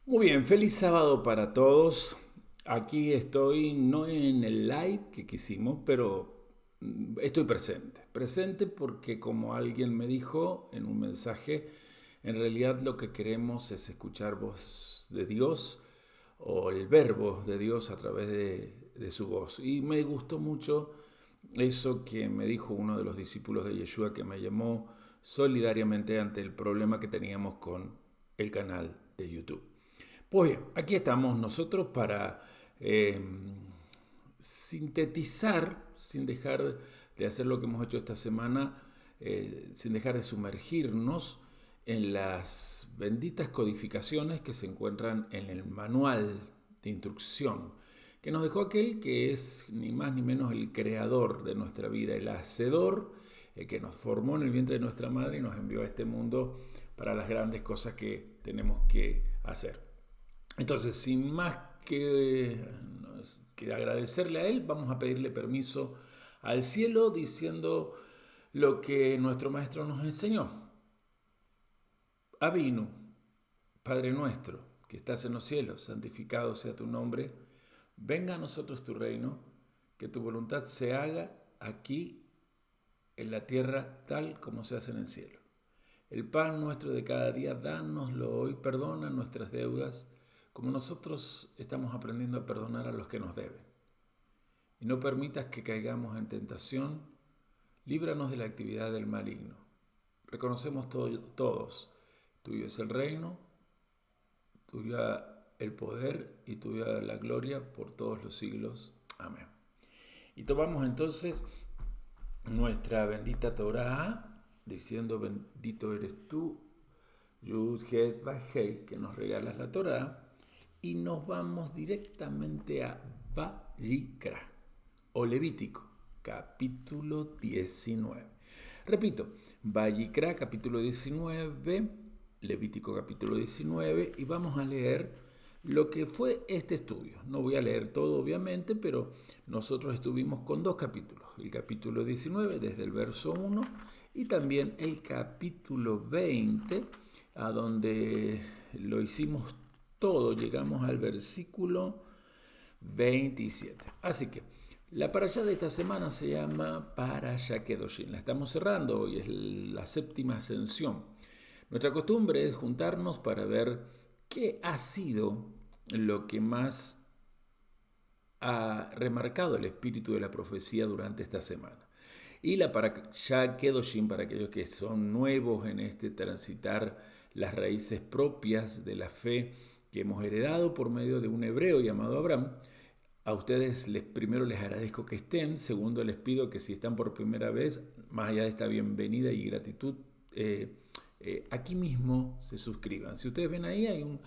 Muy bien, feliz sábado para todos. Aquí estoy, no en el live que quisimos, pero estoy presente. Presente porque como alguien me dijo en un mensaje, en realidad lo que queremos es escuchar voz de Dios o el verbo de Dios a través de su voz. Y me gustó mucho eso que me dijo uno de los discípulos de Yeshua que me llamó solidariamente ante el problema que teníamos con el canal de YouTube. Pues bien, aquí estamos nosotros para eh, sintetizar, sin dejar de hacer lo que hemos hecho esta semana, sin dejar de sumergirnos en las benditas codificaciones que se encuentran en el manual de instrucción que nos dejó aquel que es ni más ni menos el creador de nuestra vida, el hacedor, el que nos formó en el vientre de nuestra madre y nos envió a este mundo para las grandes cosas que tenemos que hacer. Entonces, sin más que agradecerle a Él, vamos a pedirle permiso al cielo diciendo lo que nuestro Maestro nos enseñó. Avinu, Padre nuestro, que estás en los cielos, santificado sea tu nombre, venga a nosotros tu reino, que tu voluntad se haga aquí en la tierra tal como se hace en el cielo. El pan nuestro de cada día, dánoslo hoy, perdona nuestras deudas, como nosotros estamos aprendiendo a perdonar a los que nos deben. Y no permitas que caigamos en tentación, líbranos de la actividad del maligno. Reconocemos todos, tuyo es el reino, tuya el poder y tuya la gloria por todos los siglos. Amén. Y tomamos entonces nuestra bendita Torá, diciendo bendito eres tú, Yud Het Vahei, que nos regalas la Torá, y nos vamos directamente a Vayikra, o Levítico, capítulo 19. Repito, Vayikra, capítulo 19, Levítico, capítulo 19, y vamos a leer lo que fue este estudio. No voy a leer todo, obviamente, pero nosotros estuvimos con dos capítulos. El capítulo 19, desde el verso 1, y también el capítulo 20, a donde lo hicimos todo, llegamos al versículo 27. Así que la parashá de esta semana se llama Parashá Kedoshim. La estamos cerrando, hoy es la séptima ascensión. Nuestra costumbre es juntarnos para ver qué ha sido lo que más ha remarcado el espíritu de la profecía durante esta semana. Y la Parashá Kedoshim, para aquellos que son nuevos en este transitar las raíces propias de la fe que hemos heredado por medio de un hebreo llamado Abraham, a ustedes primero les agradezco que estén, segundo les pido que si están por primera vez, más allá de esta bienvenida y gratitud, aquí mismo se suscriban. Si ustedes ven ahí hay un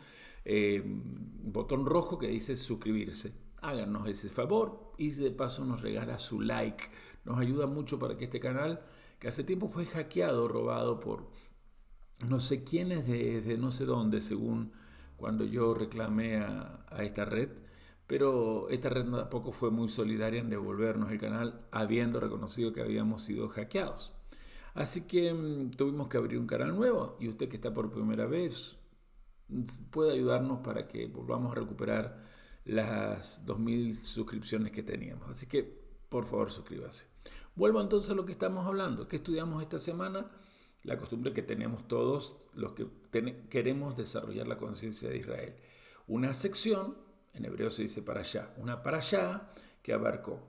botón rojo que dice suscribirse. Háganos ese favor y de paso nos regala su like. Nos ayuda mucho para que este canal, que hace tiempo fue hackeado, robado por no sé quiénes de no sé dónde, según cuando yo reclamé a esta red, pero esta red tampoco fue muy solidaria en devolvernos el canal, habiendo reconocido que habíamos sido hackeados. Así que tuvimos que abrir un canal nuevo y usted que está por primera vez puede ayudarnos para que volvamos a recuperar las 2000 suscripciones que teníamos. Así que por favor suscríbase. Vuelvo entonces a lo que estamos hablando. ¿Qué estudiamos esta semana? La costumbre que tenemos todos los que queremos desarrollar la conciencia de Israel. Una sección, en hebreo se dice parashá, una parashá que abarcó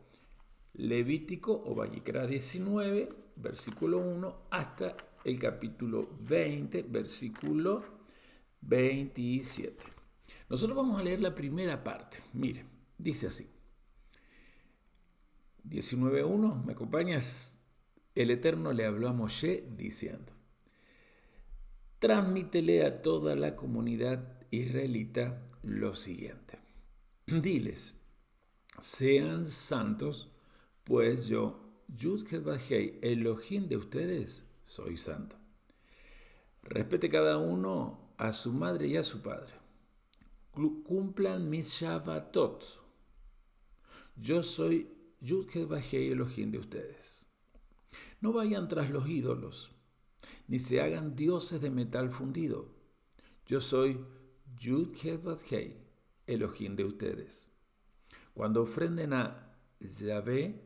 Levítico o Vayikra 19, versículo 1, hasta el capítulo 20, versículo 27. Nosotros vamos a leer la primera parte. Mire, dice así. 19.1, ¿me acompañas? El Eterno le habló a Moshe diciendo: transmítele a toda la comunidad israelita lo siguiente. Diles, sean santos, pues yo, Yud-Heh-Vah-Hei, Elohim de ustedes, soy santo. Respete cada uno a su madre y a su padre. Cumplan mis Shabbatot. Yo soy Yud-Heh-Vah-Hei, Elohim de ustedes. No vayan tras los ídolos, ni se hagan dioses de metal fundido. Yo soy Yud He Vav He, Elohim de ustedes. Cuando ofrenden a Yahvé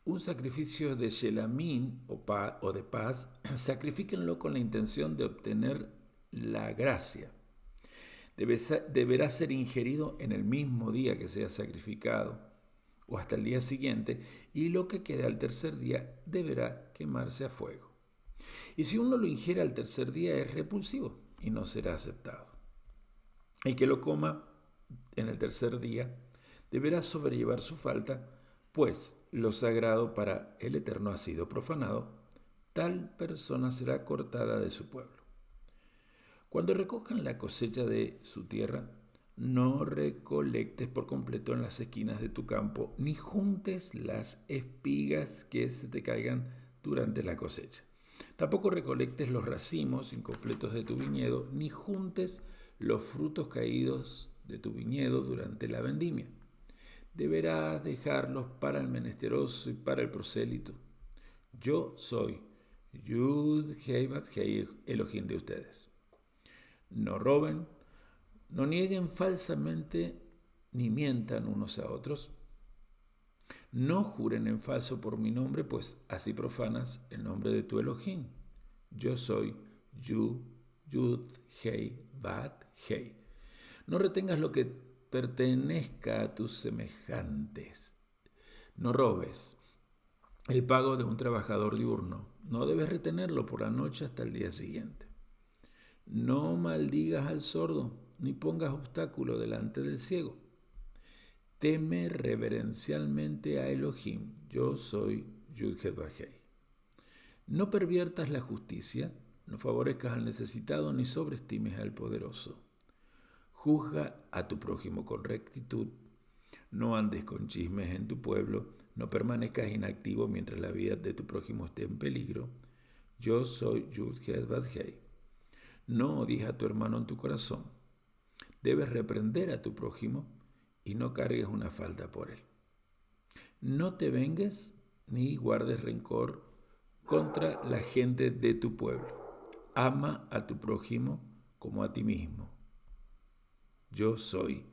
un sacrificio de shelamín o de paz, sacrifíquenlo con la intención de obtener la gracia. Deberá ser ingerido en el mismo día que sea sacrificado o hasta el día siguiente, y lo que quede al tercer día deberá quemarse a fuego. Y si uno lo ingiere al tercer día es repulsivo y no será aceptado. El que lo coma en el tercer día deberá sobrellevar su falta, pues lo sagrado para el Eterno ha sido profanado. Tal persona será cortada de su pueblo. Cuando recojan la cosecha de su tierra, no recolectes por completo en las esquinas de tu campo, ni juntes las espigas que se te caigan durante la cosecha. Tampoco recolectes los racimos incompletos de tu viñedo, ni juntes los frutos caídos de tu viñedo durante la vendimia. Deberás dejarlos para el menesteroso y para el prosélito. Yo soy Yud Hei Vav Hei, Elohim de ustedes. No roben, no nieguen falsamente, ni mientan unos a otros. No juren en falso por mi nombre, pues así profanas el nombre de tu Elohim. Yo soy Yud Hei Vav Hei. No retengas lo que pertenezca a tus semejantes. No robes el pago de un trabajador diurno. No debes retenerlo por la noche hasta el día siguiente. No maldigas al sordo, ni pongas obstáculo delante del ciego. Teme reverencialmente a Elohim. Yo soy Yud He Vav Hei. No perviertas la justicia, no favorezcas al necesitado, ni sobreestimes al poderoso. Juzga a tu prójimo con rectitud. No andes con chismes en tu pueblo. No permanezcas inactivo mientras la vida de tu prójimo esté en peligro. Yo soy Yud He Vav Hei. No odies a tu hermano en tu corazón. Debes reprender a tu prójimo y no cargues una falta por él. No te vengues ni guardes rencor contra la gente de tu pueblo. Ama a tu prójimo como a ti mismo. Yo soy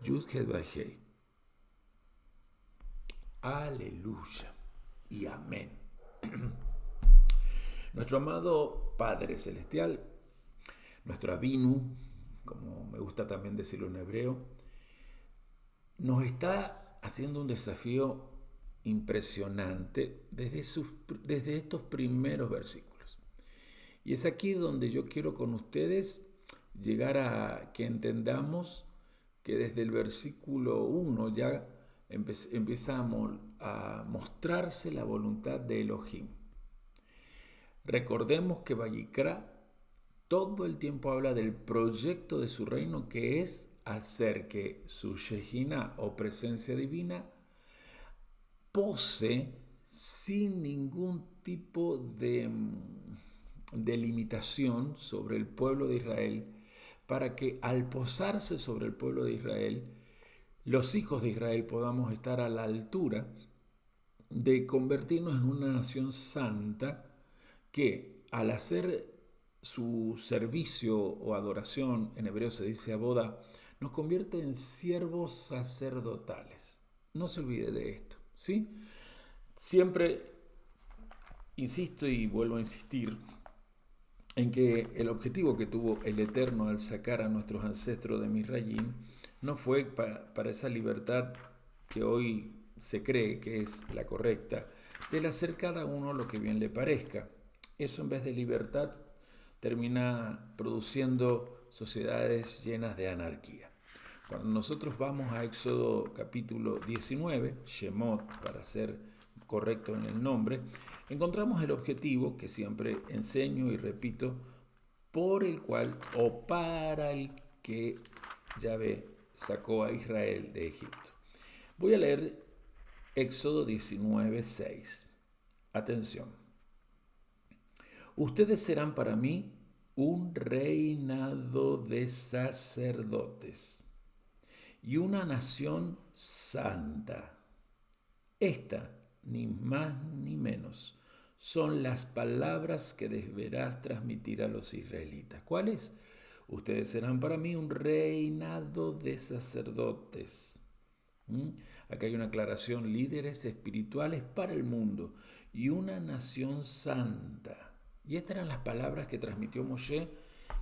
Yud He Vav Hei. Aleluya y amén. Nuestro amado Padre Celestial, nuestro Avinu, como me gusta también decirlo en hebreo, nos está haciendo un desafío impresionante desde estos primeros versículos. Y es aquí donde yo quiero con ustedes llegar a que entendamos que desde el versículo 1 ya empieza a mostrarse la voluntad de Elohim. Recordemos que Vayikra todo el tiempo habla del proyecto de su reino, que es hacer que su Shejina o presencia divina pose sin ningún tipo de limitación sobre el pueblo de Israel, para que al posarse sobre el pueblo de Israel, los hijos de Israel podamos estar a la altura de convertirnos en una nación santa que al hacer su servicio o adoración, en hebreo se dice aboda, nos convierte en siervos sacerdotales. No se olvide de esto, ¿sí? Siempre insisto y vuelvo a insistir en que el objetivo que tuvo el Eterno al sacar a nuestros ancestros de Misrayim no fue para esa libertad que hoy se cree que es la correcta, del hacer cada uno lo que bien le parezca. Eso, en vez de libertad, termina produciendo sociedades llenas de anarquía. Cuando nosotros vamos a Éxodo capítulo 19, Shemot, para ser correcto en el nombre, encontramos el objetivo que siempre enseño y repito, por el cual o para el que Yahvé sacó a Israel de Egipto. Voy a leer Éxodo 19, 6. Atención. Ustedes serán para mí un reinado de sacerdotes y una nación santa. Esta, ni más ni menos, son las palabras que deberás transmitir a los israelitas. ¿Cuáles? Ustedes serán para mí un reinado de sacerdotes. Acá hay una aclaración: líderes espirituales para el mundo y una nación santa. Y estas eran las palabras que transmitió Moshe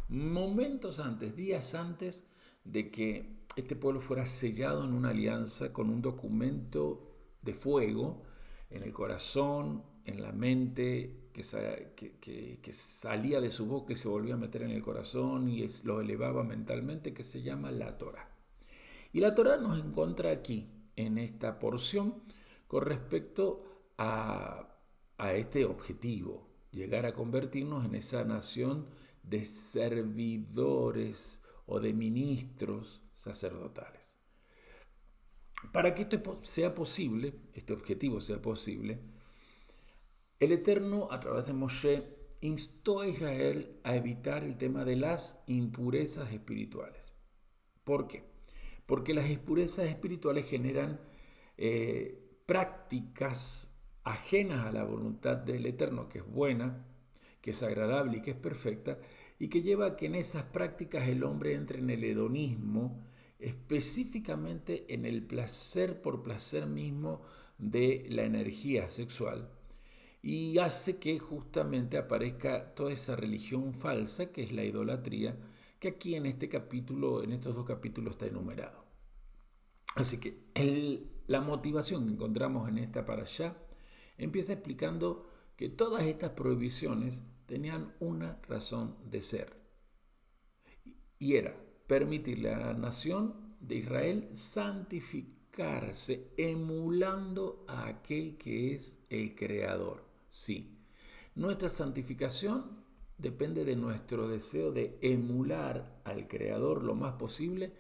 momentos antes, días antes de que este pueblo fuera sellado en una alianza con un documento de fuego en el corazón, en la mente, que salía de su boca y se volvía a meter en el corazón y lo elevaba mentalmente, que se llama la Torá. Y la Torá nos encuentra aquí, en esta porción, con respecto a este objetivo: llegar a convertirnos en esa nación de servidores o de ministros sacerdotales. Para que esto sea posible, este objetivo sea posible, el Eterno, a través de Moshe, instó a Israel a evitar el tema de las impurezas espirituales. ¿Por qué? Porque las impurezas espirituales generan prácticas ajenas a la voluntad del Eterno, que es buena, que es agradable y que es perfecta, y que lleva a que en esas prácticas el hombre entre en el hedonismo, específicamente en el placer por placer mismo de la energía sexual, y hace que justamente aparezca toda esa religión falsa que es la idolatría, que aquí en este capítulo, en estos dos capítulos, está enumerado. Así que la motivación que encontramos en esta parashá empieza explicando que todas estas prohibiciones tenían una razón de ser, y era permitirle a la nación de Israel santificarse emulando a aquel que es el Creador. Sí, nuestra santificación depende de nuestro deseo de emular al Creador lo más posible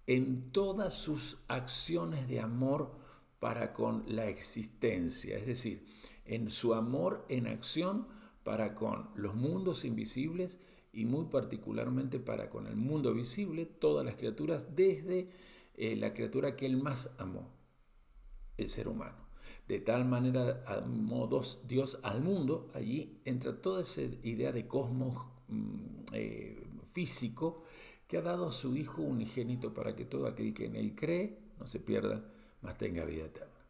en todas sus acciones de amor para con la existencia, es decir, en su amor en acción para con los mundos invisibles y muy particularmente para con el mundo visible, todas las criaturas, desde la criatura que él más amó, el ser humano. De tal manera amó Dios al mundo, allí entra toda esa idea de cosmos físico, que ha dado a su Hijo unigénito para que todo aquel que en él cree no se pierda, mas tenga vida eterna.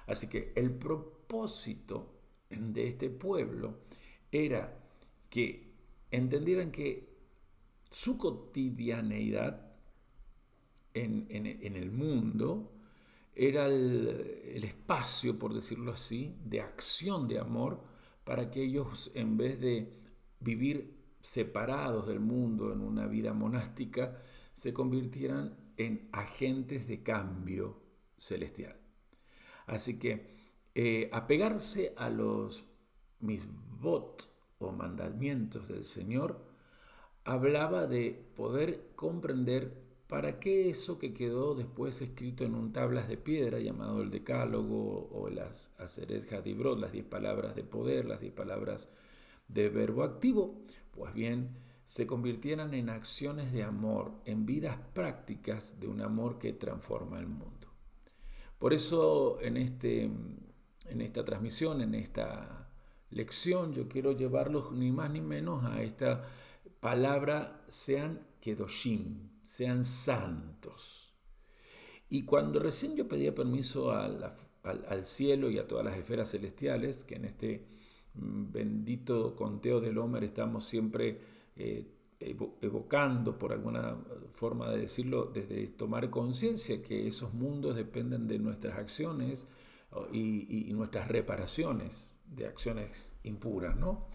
Así que el propósito de este pueblo era que entendieran que su cotidianeidad en el mundo era el espacio, por decirlo así, de acción de amor, para que ellos, en vez de vivir separados del mundo en una vida monástica, se convirtieran en agentes de cambio celestial. Así que apegarse a los misbot o mandamientos del Señor hablaba de poder comprender para qué eso que quedó después escrito en tablas de piedra, llamado el Decálogo o las Aseret Hadibrot, las 10 palabras de poder, las 10 palabras de verbo activo, pues bien, se convirtieran en acciones de amor, en vidas prácticas de un amor que transforma el mundo. Por eso en esta transmisión, en esta lección, yo quiero llevarlos ni más ni menos a esta palabra: sean kedoshim, sean santos. Y cuando recién yo pedía permiso al cielo y a todas las esferas celestiales, que en este bendito conteo del Homer estamos siempre evocando, por alguna forma de decirlo, desde tomar conciencia que esos mundos dependen de nuestras acciones y nuestras reparaciones de acciones impuras, ¿no?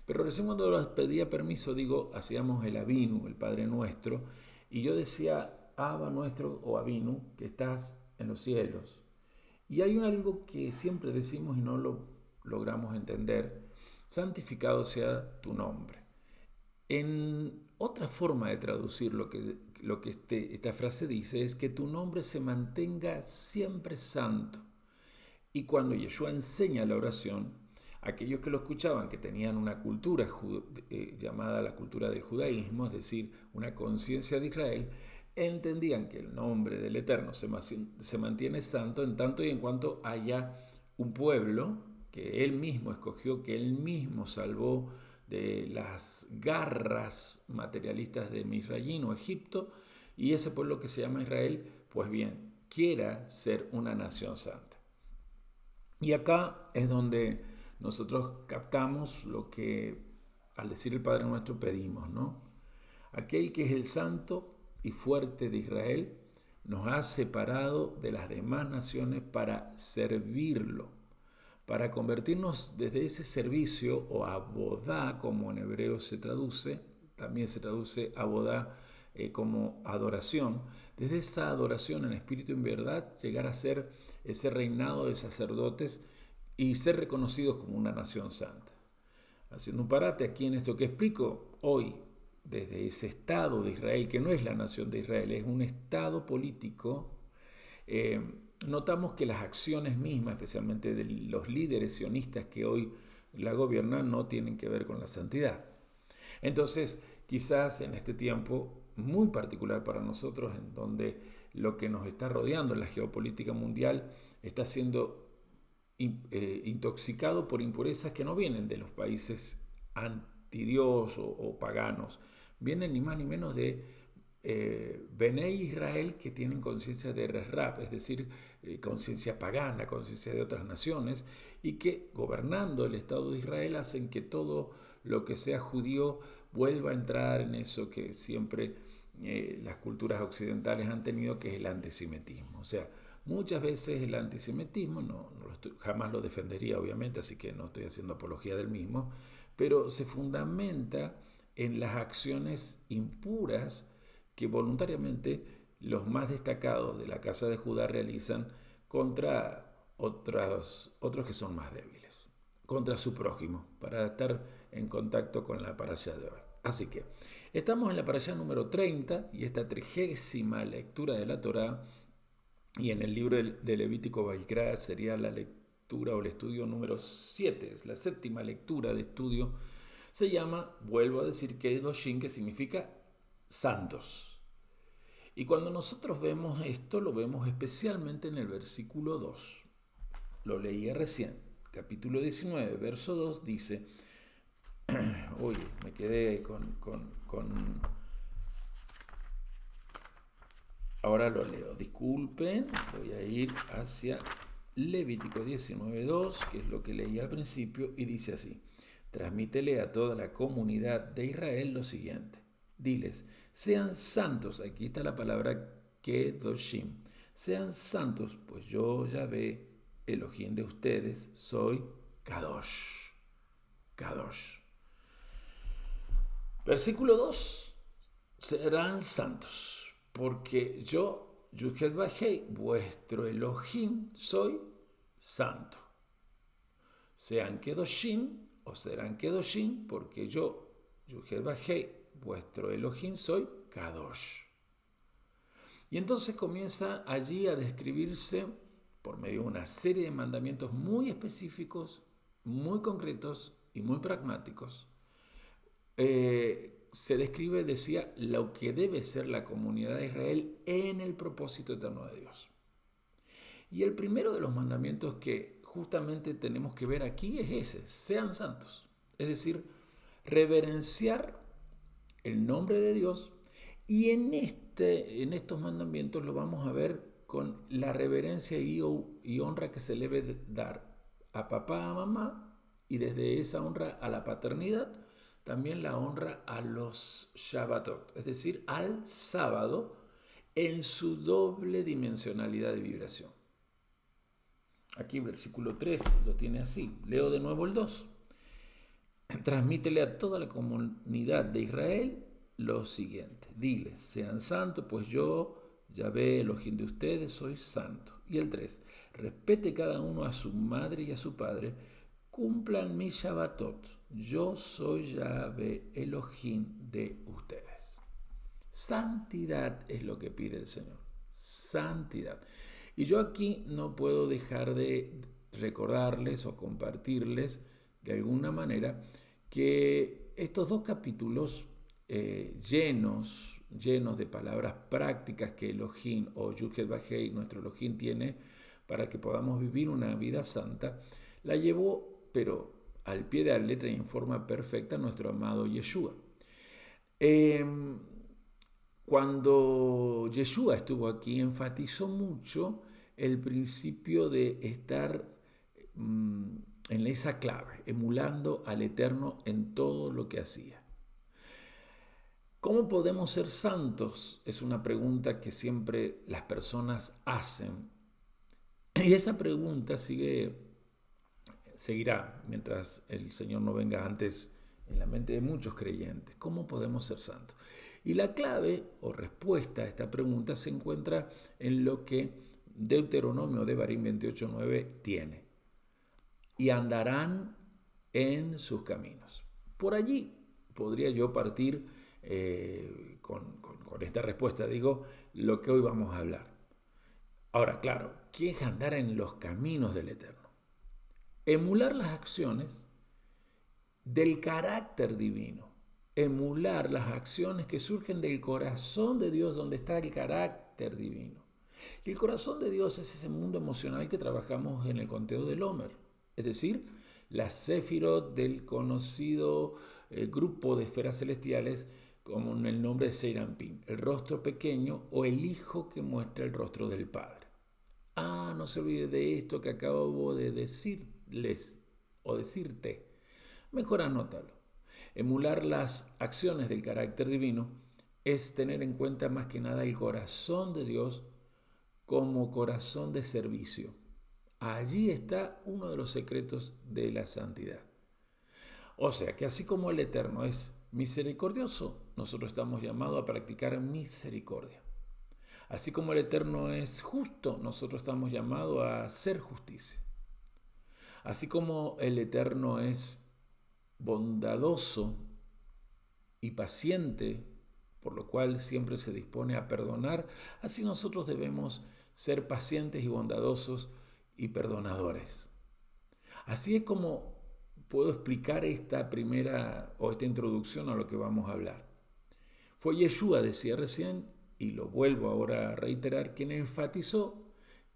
Pero recién cuando les pedía permiso, hacíamos el Avinu, el Padre Nuestro, y yo decía: Abba nuestro, o Avinu, que estás en los cielos. Y hay algo que siempre decimos y no lo logramos entender: santificado sea tu nombre. En otra forma de traducir lo que esta frase dice es que tu nombre se mantenga siempre santo. Y cuando Yeshua enseña la oración, aquellos que lo escuchaban, que tenían una cultura llamada la cultura del judaísmo, es decir, una conciencia de Israel, entendían que el nombre del Eterno se mantiene santo en tanto y en cuanto haya un pueblo que él mismo escogió, que él mismo salvó de las garras materialistas de Misraín o Egipto, y ese pueblo que se llama Israel, pues bien, quiera ser una nación santa. Y acá es donde nosotros captamos lo que al decir el Padre Nuestro pedimos, ¿no? Aquel que es el santo y fuerte de Israel nos ha separado de las demás naciones para servirlo, para convertirnos desde ese servicio o abodá, como en hebreo se traduce, también se traduce abodá como adoración, desde esa adoración en espíritu y en verdad llegar a ser ese reinado de sacerdotes y ser reconocidos como una nación santa. Haciendo un parate aquí en esto que explico, hoy, desde ese Estado de Israel, que no es la nación de Israel, es un Estado político, notamos que las acciones mismas, especialmente de los líderes sionistas que hoy la gobiernan, no tienen que ver con la santidad. Entonces, quizás en este tiempo muy particular para nosotros, en donde lo que nos está rodeando en la geopolítica mundial está siendo intoxicado por impurezas que no vienen de los países antidios o paganos, vienen ni más ni menos de Benei Israel, que tienen conciencia de Resrab, es decir, conciencia pagana, conciencia de otras naciones, y que gobernando el Estado de Israel hacen que todo lo que sea judío vuelva a entrar en eso que siempre las culturas occidentales han tenido, que es el antisemitismo. O sea, muchas veces el antisemitismo, jamás lo defendería obviamente, así que no estoy haciendo apología del mismo, pero se fundamenta en las acciones impuras que voluntariamente los más destacados de la casa de Judá realizan contra otros que son más débiles, contra su prójimo, para estar en contacto con la parashá de hoy. Así que estamos en la parashá número 30 y esta 30ª lectura de la Torá, y en el libro de Levítico Vaikra sería la lectura o el estudio número 7, es la 7ª lectura de estudio. Se llama, vuelvo a decir, Kedoshim, que significa santos. Y cuando nosotros vemos esto, lo vemos especialmente en el versículo 2. Lo leía recién. Capítulo 19, verso 2 dice, uy, me quedé con... Ahora lo leo, disculpen, voy a ir hacia Levítico 19:2, que es lo que leí al principio, y dice así: transmítele a toda la comunidad de Israel lo siguiente. Diles, sean santos, aquí está la palabra Kedoshim, sean santos, pues yo, Yahvé, Elohim de ustedes, soy Kadosh. Kadosh. Versículo 2, serán santos, porque yo, Yud Bajei, vuestro Elohim, soy santo. Sean Kedoshim o serán Kedoshim, porque yo, Yud Bajei, vuestro Elohim, soy Kadosh. Y entonces comienza allí a describirse, por medio de una serie de mandamientos muy específicos, muy concretos y muy pragmáticos, se describe, decía, lo que debe ser la comunidad de Israel en el propósito eterno de Dios. Y el primero de los mandamientos que justamente tenemos que ver aquí es ese: sean santos. Es decir, reverenciar el nombre de Dios, y en estos mandamientos lo vamos a ver con la reverencia y honra que se le debe dar a papá, a mamá, y desde esa honra a la paternidad, también la honra a los Shabbatot, es decir, al sábado en su doble dimensionalidad de vibración. Aquí versículo 3 lo tiene así. Leo de nuevo el 2. Transmítele a toda la comunidad de Israel lo siguiente. Diles, sean santos, pues yo, Yahvé, Elohim de ustedes, soy santo. Y el 3. Respete cada uno a su madre y a su padre. Cumplan mi Shabbatot. Yo soy Yahvé, Elohim de ustedes. Santidad es lo que pide el Señor. Santidad. Y yo aquí no puedo dejar de recordarles o compartirles de alguna manera que estos dos capítulos llenos de palabras prácticas que Elohim o Yud Bajei, nuestro Elohim, tiene para que podamos vivir una vida santa, la llevó, pero al pie de la letra y en forma perfecta nuestro amado Yeshua. Cuando Yeshua estuvo aquí, enfatizó mucho el principio de estar en esa clave, emulando al Eterno en todo lo que hacía. ¿Cómo podemos ser santos? Es una pregunta que siempre las personas hacen. Y esa pregunta seguirá mientras el Señor no venga antes en la mente de muchos creyentes. ¿Cómo podemos ser santos? Y la clave o respuesta a esta pregunta se encuentra en lo que Deuteronomio Devarim 28:9 tiene. Y andarán en sus caminos. Por allí podría yo partir con esta respuesta, digo, lo que hoy vamos a hablar. Ahora, claro, ¿qué es andar en los caminos del Eterno? Emular las acciones del carácter divino. Emular las acciones que surgen del corazón de Dios, donde está el carácter divino. Y el corazón de Dios es ese mundo emocional que trabajamos en el conteo del Homer. Es decir, la Sefirot del conocido grupo de esferas celestiales como en el nombre de Seirampín, el rostro pequeño o el hijo que muestra el rostro del Padre. No se olvide de esto que acabo de decirles o decirte. Mejor anótalo. Emular las acciones del carácter divino es tener en cuenta más que nada el corazón de Dios como corazón de servicio. Allí está uno de los secretos de la santidad. O sea que así como el Eterno es misericordioso, nosotros estamos llamados a practicar misericordia. Así como el Eterno es justo, nosotros estamos llamados a hacer justicia. Así como el Eterno es bondadoso y paciente, por lo cual siempre se dispone a perdonar, así nosotros debemos ser pacientes y bondadosos y perdonadores. Así es como puedo explicar esta primera o esta introducción a lo que vamos a hablar. Fue Yeshua, decía recién, y lo vuelvo ahora a reiterar, quien enfatizó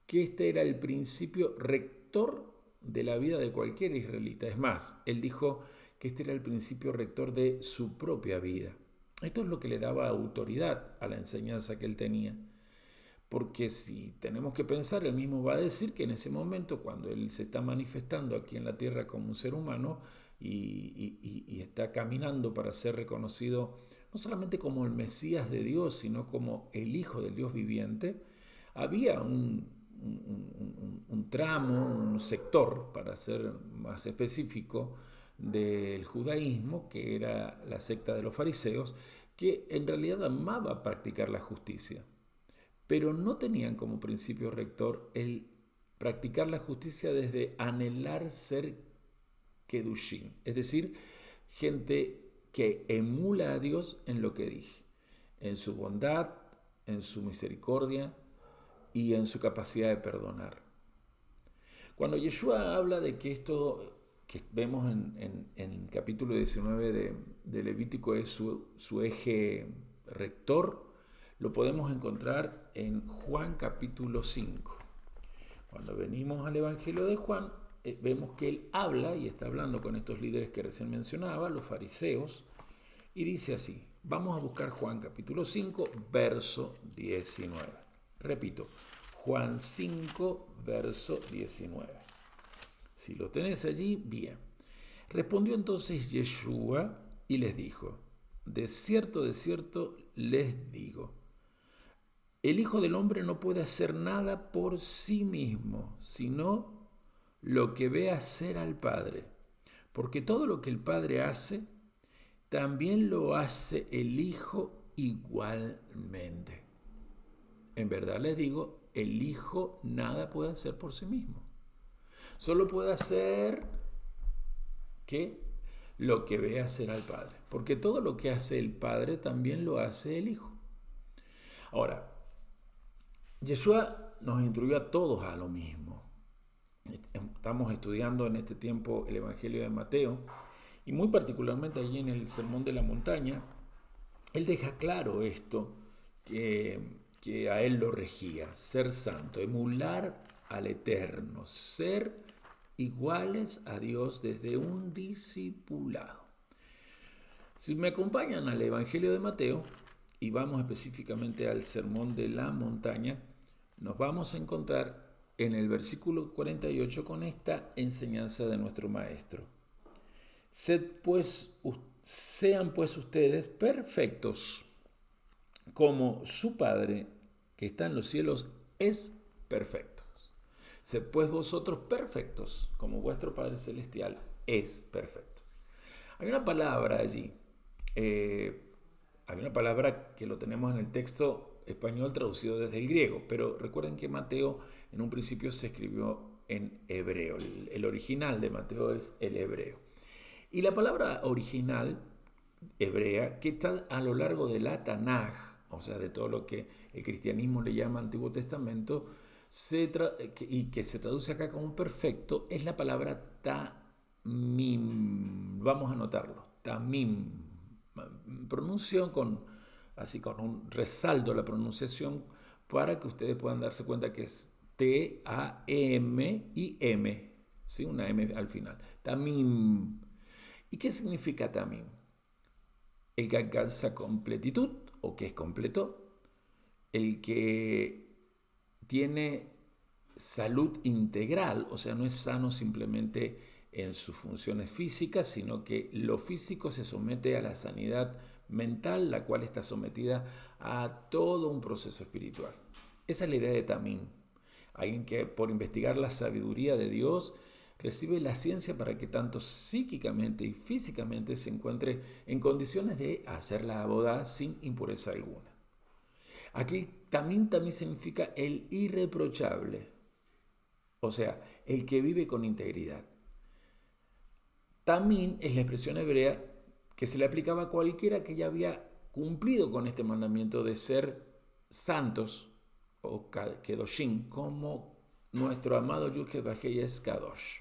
que este era el principio rector de la vida de cualquier israelita. Es más, él dijo que este era el principio rector de su propia vida. Esto es lo que le daba autoridad a la enseñanza que él tenía. Porque si tenemos que pensar, él mismo va a decir que en ese momento, cuando él se está manifestando aquí en la tierra como un ser humano y está caminando para ser reconocido no solamente como el Mesías de Dios, sino como el Hijo del Dios viviente, había un tramo, un sector, para ser más específico, del judaísmo, que era la secta de los fariseos, que en realidad amaba practicar la justicia, pero no tenían como principio rector el practicar la justicia desde anhelar ser kedushim, es decir, gente que emula a Dios en lo que dije, en su bondad, en su misericordia y en su capacidad de perdonar. Cuando Yeshua habla de que esto que vemos en el capítulo 19 de Levítico es su eje rector, lo podemos encontrar en Juan capítulo 5. Cuando venimos al Evangelio de Juan, vemos que él habla y está hablando con estos líderes que recién mencionaba, los fariseos, y dice así. Vamos a buscar Juan capítulo 5, verso 19. Repito, Juan 5, verso 19. Si lo tenés allí, bien. Respondió entonces Yeshua y les dijo, de cierto les digo, el Hijo del Hombre no puede hacer nada por sí mismo, sino lo que ve hacer al Padre. Porque todo lo que el Padre hace, también lo hace el Hijo igualmente. En verdad les digo, el Hijo nada puede hacer por sí mismo. Solo puede hacer ¿qué? Lo que ve hacer al Padre. Porque todo lo que hace el Padre también lo hace el Hijo. Ahora, Yeshua nos instruyó a todos a lo mismo. Estamos estudiando en este tiempo el Evangelio de Mateo y muy particularmente allí en el Sermón de la Montaña, él deja claro esto que a él lo regía, ser santo, emular al Eterno, ser iguales a Dios desde un discipulado. Si me acompañan al Evangelio de Mateo y vamos específicamente al Sermón de la Montaña, nos vamos a encontrar en el versículo 48 con esta enseñanza de nuestro Maestro. Sean pues ustedes perfectos, como su Padre que está en los cielos es perfecto. Sed pues vosotros perfectos, como vuestro Padre Celestial es perfecto. Hay una palabra allí, hay una palabra que lo tenemos en el texto español traducido desde el griego, pero recuerden que Mateo en un principio se escribió en hebreo. El original de Mateo es el hebreo. Y la palabra original hebrea, que está a lo largo de la Tanaj, o sea, de todo lo que el cristianismo le llama Antiguo Testamento, y que se traduce acá como perfecto, es la palabra tamim. Vamos a anotarlo, tamim. Pronunciación así con un resalto la pronunciación para que ustedes puedan darse cuenta que es T-A-M y M, ¿sí? Una M al final. Tamim. ¿Y qué significa tamim? El que alcanza completitud o que es completo, el que tiene salud integral, o sea, no es sano simplemente en sus funciones físicas, sino que lo físico se somete a la sanidad mental, la cual está sometida a todo un proceso espiritual. Esa es la idea de Tamim, alguien que por investigar la sabiduría de Dios recibe la ciencia para que tanto psíquicamente y físicamente se encuentre en condiciones de hacer la boda sin impureza alguna. Aquí también significa el irreprochable, o sea, el que vive con integridad. Tamín es la expresión hebrea que se le aplicaba a cualquiera que ya había cumplido con este mandamiento de ser santos o kedoshim, como nuestro amado Yud-Heh-Vah-Heh es Kadosh.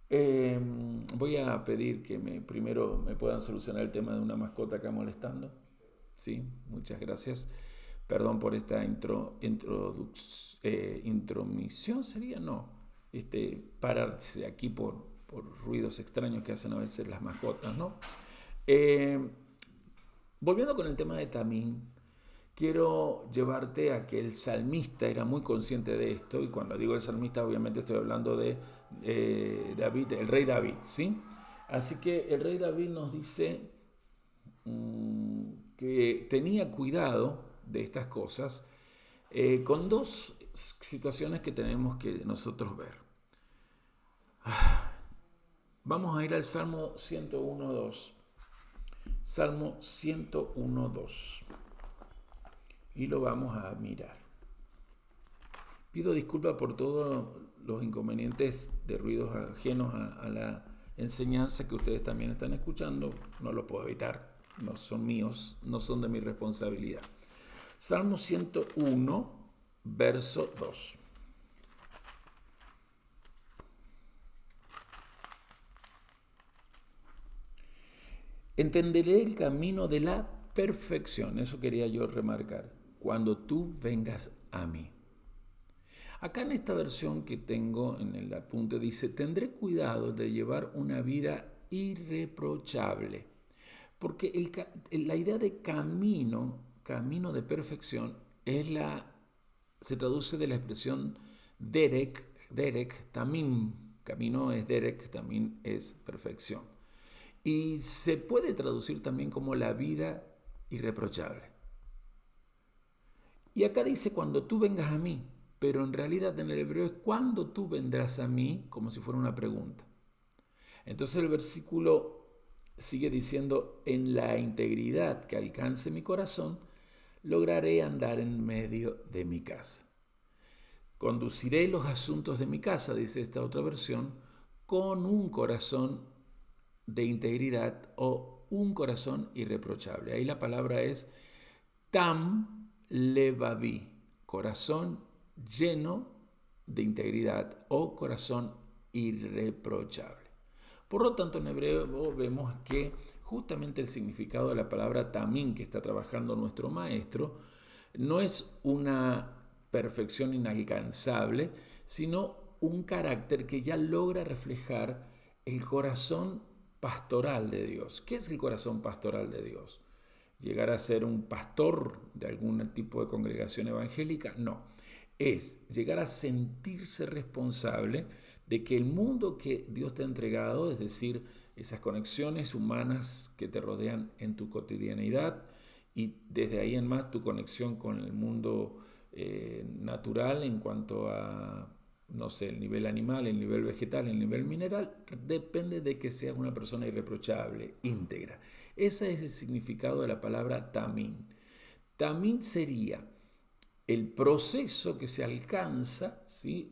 Voy a pedir que primero me puedan solucionar el tema de una mascota acá molestando. Sí, muchas gracias. Perdón por esta intromisión, ¿sería? No. Pararse aquí por ruidos extraños que hacen a veces las mascotas, ¿no? Volviendo con el tema de Tamim, quiero llevarte a que el salmista era muy consciente de esto, y cuando digo el salmista obviamente estoy hablando de David, el rey David, ¿sí? Así que el rey David nos dice que tenía cuidado de estas cosas con dos situaciones que tenemos que nosotros ver. Vamos a ir al Salmo 101.2. Salmo 101.2. Y lo vamos a mirar. Pido disculpas por todos los inconvenientes de ruidos ajenos a la enseñanza que ustedes también están escuchando. No lo puedo evitar. No son míos, no son de mi responsabilidad. Salmo 101, verso 2. Entenderé el camino de la perfección. Eso quería yo remarcar. Cuando tú vengas a mí. Acá en esta versión que tengo en el apunte dice, tendré cuidado de llevar una vida irreprochable. Porque la idea de camino de perfección, se traduce de la expresión derek, tamim. Camino es derek, tamim es perfección. Y se puede traducir también como la vida irreprochable. Y acá dice cuando tú vengas a mí, pero en realidad en el hebreo es cuando tú vendrás a mí, como si fuera una pregunta. Entonces el versículo sigue diciendo, en la integridad que alcance mi corazón, lograré andar en medio de mi casa. Conduciré los asuntos de mi casa, dice esta otra versión, con un corazón de integridad o un corazón irreprochable. Ahí la palabra es tam levavi, corazón lleno de integridad o corazón irreprochable. Por lo tanto, en hebreo vemos que justamente el significado de la palabra tamim que está trabajando nuestro maestro no es una perfección inalcanzable, sino un carácter que ya logra reflejar el corazón pastoral de Dios. ¿Qué es el corazón pastoral de Dios? ¿Llegar a ser un pastor de algún tipo de congregación evangélica? No. Es llegar a sentirse responsable de que el mundo que Dios te ha entregado, es decir, esas conexiones humanas que te rodean en tu cotidianidad y desde ahí en más tu conexión con el mundo natural en cuanto a, no sé, el nivel animal, el nivel vegetal, el nivel mineral, depende de que seas una persona irreprochable, íntegra. Ese es el significado de la palabra tamín. Tamín sería el proceso que se alcanza, ¿sí?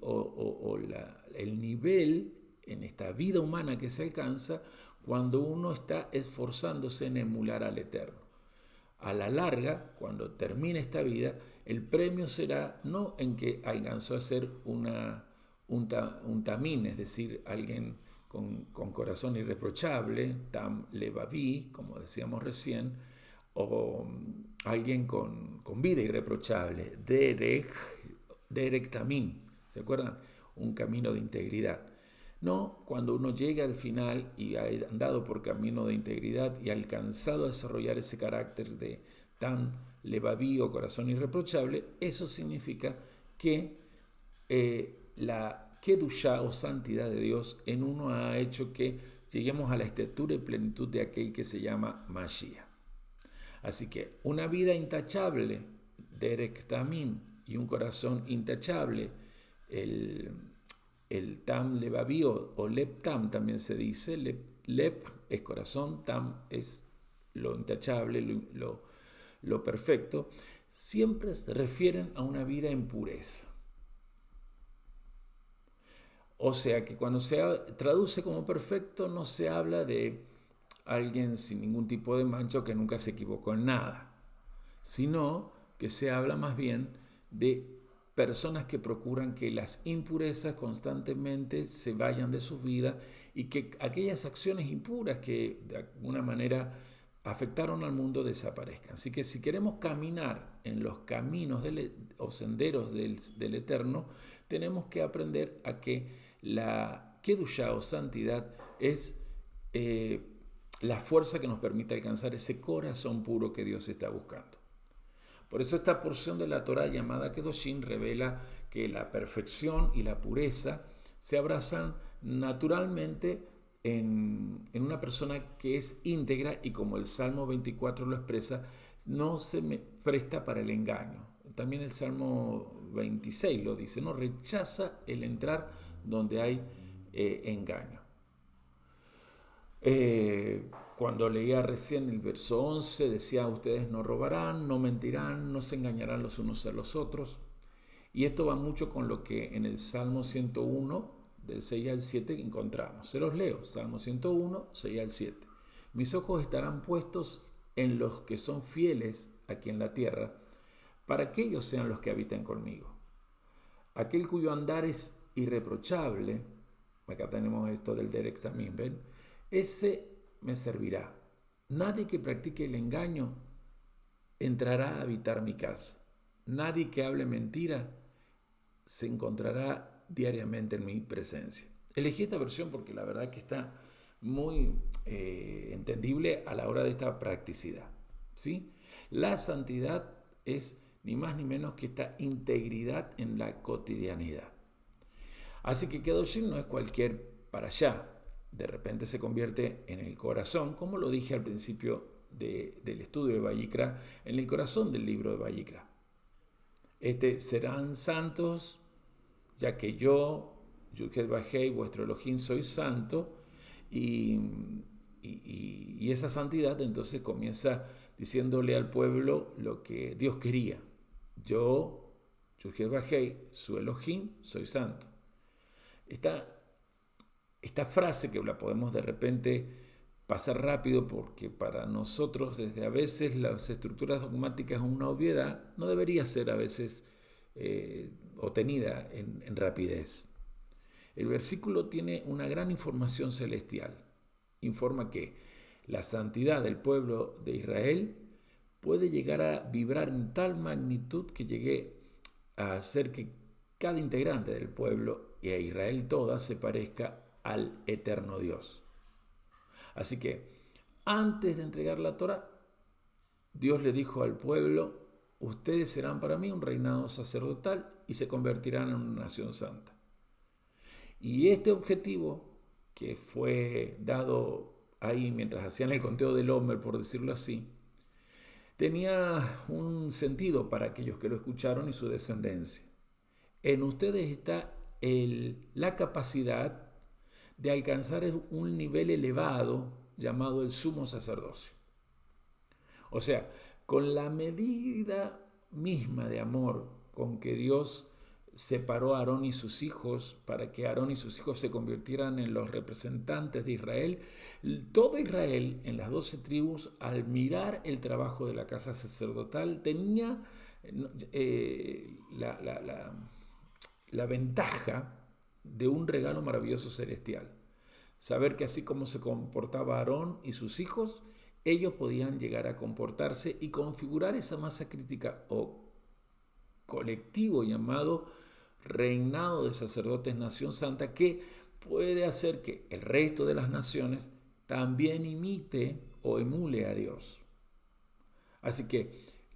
El nivel en esta vida humana que se alcanza cuando uno está esforzándose en emular al Eterno. A la larga, cuando termine esta vida, el premio será no en que alcanzó a ser un tamín, es decir, alguien con corazón irreprochable, tam levaví, como decíamos recién, o alguien con vida irreprochable, derek tamín, ¿se acuerdan? Un camino de integridad. No, cuando uno llega al final y ha andado por camino de integridad y ha alcanzado a desarrollar ese carácter de tan levaví o corazón irreprochable, eso significa que la kedushá o santidad de Dios en uno ha hecho que lleguemos a la estatura y plenitud de aquel que se llama Mashiach. Así que una vida intachable, derek tamim, y un corazón intachable, el tam levaví o lep tam también se dice, lep es corazón, tam es lo intachable, lo perfecto, siempre se refieren a una vida en pureza. O sea que cuando se traduce como perfecto no se habla de alguien sin ningún tipo de mancha o que nunca se equivocó en nada, sino que se habla más bien de personas que procuran que las impurezas constantemente se vayan de sus vidas y que aquellas acciones impuras que de alguna manera afectaron al mundo desaparezcan. Así que si queremos caminar en los caminos o senderos del Eterno, tenemos que aprender a que la Kedushá o santidad es la fuerza que nos permite alcanzar ese corazón puro que Dios está buscando. Por eso esta porción de la Torá llamada Kedoshim revela que la perfección y la pureza se abrazan naturalmente en una persona que es íntegra y, como el Salmo 24 lo expresa, no se presta para el engaño. También el Salmo 26 lo dice, no rechaza el entrar donde hay engaño. Cuando leía recién el verso 11, decía: ustedes no robarán, no mentirán, no se engañarán los unos a los otros. Y esto va mucho con lo que en el Salmo 101, del 6 al 7, encontramos. Se los leo, Salmo 101, 6 al 7. Mis ojos estarán puestos en los que son fieles aquí en la tierra, para que ellos sean los que habitan conmigo. Aquel cuyo andar es irreprochable, acá tenemos esto del derek también, ¿ven? Ese me servirá. Nadie que practique el engaño entrará a habitar mi casa. Nadie que hable mentira se encontrará diariamente en mi presencia. Elegí esta versión porque la verdad que está muy entendible a la hora de esta practicidad, ¿sí? La santidad es ni más ni menos que esta integridad en la cotidianidad. Así que Kedoshim no es cualquier para allá. De repente se convierte en el corazón, como lo dije al principio del estudio de Vayikra, en el corazón del libro de Vayikra. Serán santos, ya que yo, Yud-Heh Vah-Hei, vuestro Elohim, soy santo, y esa santidad entonces comienza diciéndole al pueblo lo que Dios quería. Yo, Yud-Heh Vah-Hei, su Elohim, soy santo. Esta frase que la podemos de repente pasar rápido porque para nosotros desde a veces las estructuras dogmáticas es una obviedad, no debería ser a veces obtenida en rapidez. El versículo tiene una gran información celestial. Informa que la santidad del pueblo de Israel puede llegar a vibrar en tal magnitud que llegue a hacer que cada integrante del pueblo y a Israel toda se parezca al eterno Dios. Así que antes de entregar la Torá, Dios le dijo al pueblo: ustedes serán para mí un reinado sacerdotal y se convertirán en una nación santa. Y este objetivo, que fue dado ahí mientras hacían el conteo del Omer, por decirlo así, tenía un sentido para aquellos que lo escucharon y su descendencia. En ustedes está la capacidad de alcanzar un nivel elevado llamado el sumo sacerdocio. O sea, con la medida misma de amor con que Dios separó a Aarón y sus hijos para que Aarón y sus hijos se convirtieran en los representantes de Israel, todo Israel en las 12 tribus, al mirar el trabajo de la casa sacerdotal, tenía la ventaja de un regalo maravilloso celestial. Saber que así como se comportaba Aarón y sus hijos, ellos podían llegar a comportarse y configurar esa masa crítica o colectivo llamado reinado de sacerdotes nación santa, que puede hacer que el resto de las naciones también imite o emule a Dios. Así que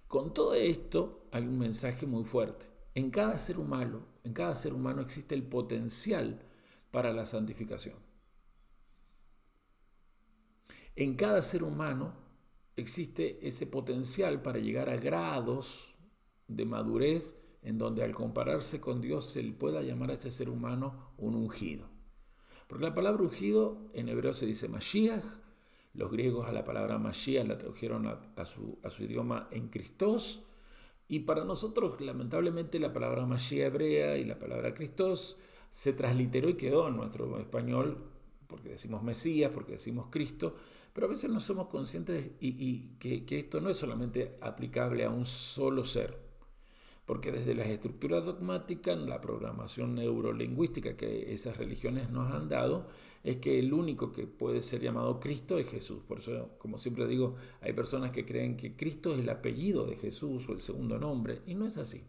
con todo esto hay un mensaje muy fuerte. En cada ser humano existe el potencial para la santificación. En cada ser humano existe ese potencial para llegar a grados de madurez en donde al compararse con Dios se le pueda llamar a ese ser humano un ungido. Porque la palabra ungido en hebreo se dice Mashiach, los griegos a la palabra Mashiach la tradujeron a su idioma en Christos, y para nosotros lamentablemente la palabra Mashiach hebrea y la palabra Christos se transliteró y quedó en nuestro español, porque decimos Mesías, porque decimos Cristo, pero a veces no somos conscientes y que esto no es solamente aplicable a un solo ser, porque desde las estructuras dogmáticas, la programación neurolingüística que esas religiones nos han dado, es que el único que puede ser llamado Cristo es Jesús. Por eso, como siempre digo, hay personas que creen que Cristo es el apellido de Jesús o el segundo nombre, y no es así.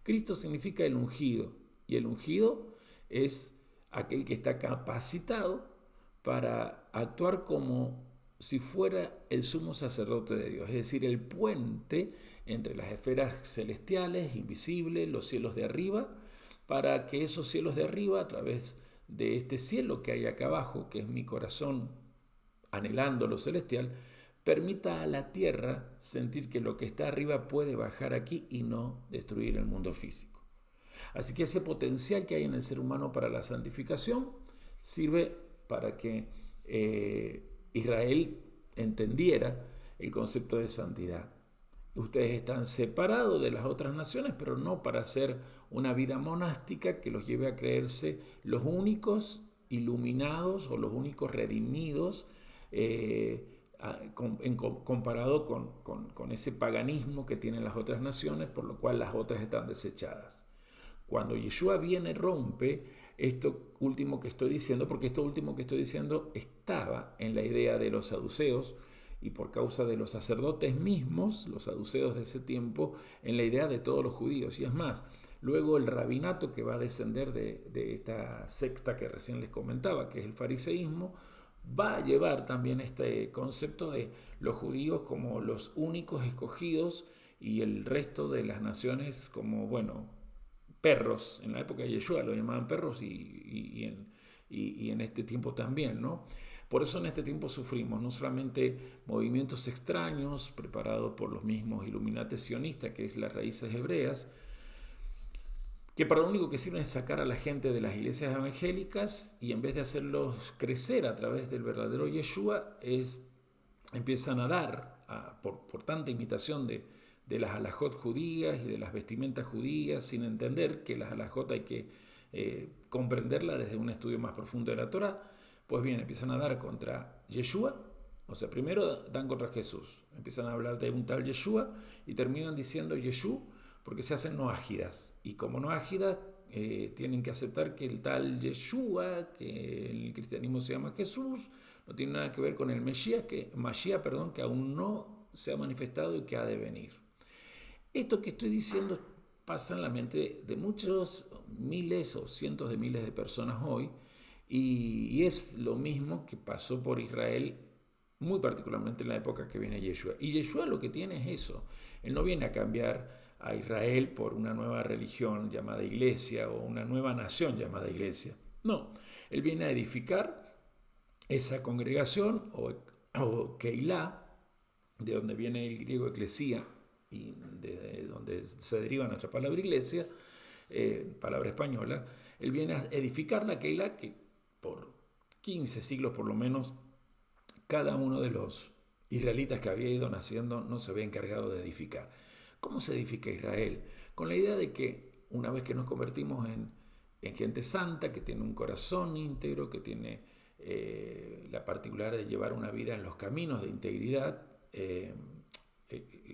Cristo significa el ungido, y el ungido es aquel que está capacitado para actuar como si fuera el sumo sacerdote de Dios, es decir, el puente entre las esferas celestiales, invisibles, los cielos de arriba, para que esos cielos de arriba, a través de este cielo que hay acá abajo, que es mi corazón anhelando lo celestial, permita a la tierra sentir que lo que está arriba puede bajar aquí y no destruir el mundo físico. Así que ese potencial que hay en el ser humano para la santificación sirve para que Israel entendiera el concepto de santidad. Ustedes están separados de las otras naciones, pero no para hacer una vida monástica que los lleve a creerse los únicos iluminados o los únicos redimidos, comparado con ese paganismo que tienen las otras naciones, por lo cual las otras están desechadas. Cuando Yeshua viene, rompe esto último que estoy diciendo, porque esto último que estoy diciendo estaba en la idea de los saduceos, y por causa de los sacerdotes mismos, los saduceos de ese tiempo, en la idea de todos los judíos. Y es más, luego el rabinato que va a descender de esta secta que recién les comentaba, que es el fariseísmo, va a llevar también este concepto de los judíos como los únicos escogidos y el resto de las naciones como, perros. En la época de Yeshua lo llamaban perros y en este tiempo también, ¿no? Por eso en este tiempo sufrimos no solamente movimientos extraños preparados por los mismos Illuminati sionistas, que es las raíces hebreas, que para lo único que sirven es sacar a la gente de las iglesias evangélicas, y en vez de hacerlos crecer a través del verdadero Yeshua, empiezan a dar, por tanta imitación de las halajot judías y de las vestimentas judías, sin entender que las halajot hay que comprenderla desde un estudio más profundo de la Torá. Pues bien, empiezan a dar contra Yeshua, o sea, primero dan contra Jesús, empiezan a hablar de un tal Yeshua y terminan diciendo Yeshú porque se hacen noágidas, y como noágidas tienen que aceptar que el tal Yeshua, que en el cristianismo se llama Jesús, no tiene nada que ver con el Mesías, que aún no se ha manifestado y que ha de venir. Esto que estoy diciendo pasa en la mente de muchos miles o cientos de miles de personas hoy, y es lo mismo que pasó por Israel, muy particularmente en la época que viene Yeshua. Y Yeshua lo que tiene es eso. Él no viene a cambiar a Israel por una nueva religión llamada iglesia o una nueva nación llamada iglesia. No, él viene a edificar esa congregación o Keilah, de donde viene el griego eclesía y de donde se deriva nuestra palabra iglesia, palabra española. Él viene a edificar la Keilah que por 15 siglos por lo menos cada uno de los israelitas que había ido naciendo no se había encargado de edificar. ¿Cómo se edifica Israel? Con la idea de que una vez que nos convertimos en gente santa, que tiene un corazón íntegro, que tiene la particularidad de llevar una vida en los caminos de integridad,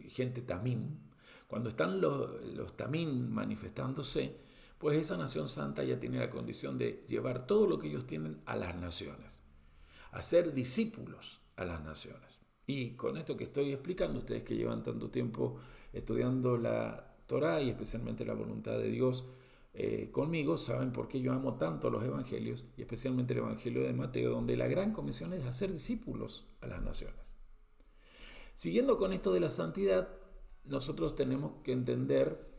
gente tamim, cuando están los tamim manifestándose, pues esa nación santa ya tiene la condición de llevar todo lo que ellos tienen a las naciones, a ser discípulos a las naciones. Y con esto que estoy explicando, ustedes que llevan tanto tiempo estudiando la Torá y especialmente la voluntad de Dios conmigo, saben por qué yo amo tanto los evangelios y especialmente el evangelio de Mateo, donde la gran comisión es hacer discípulos a las naciones. Siguiendo con esto de la santidad, nosotros tenemos que entender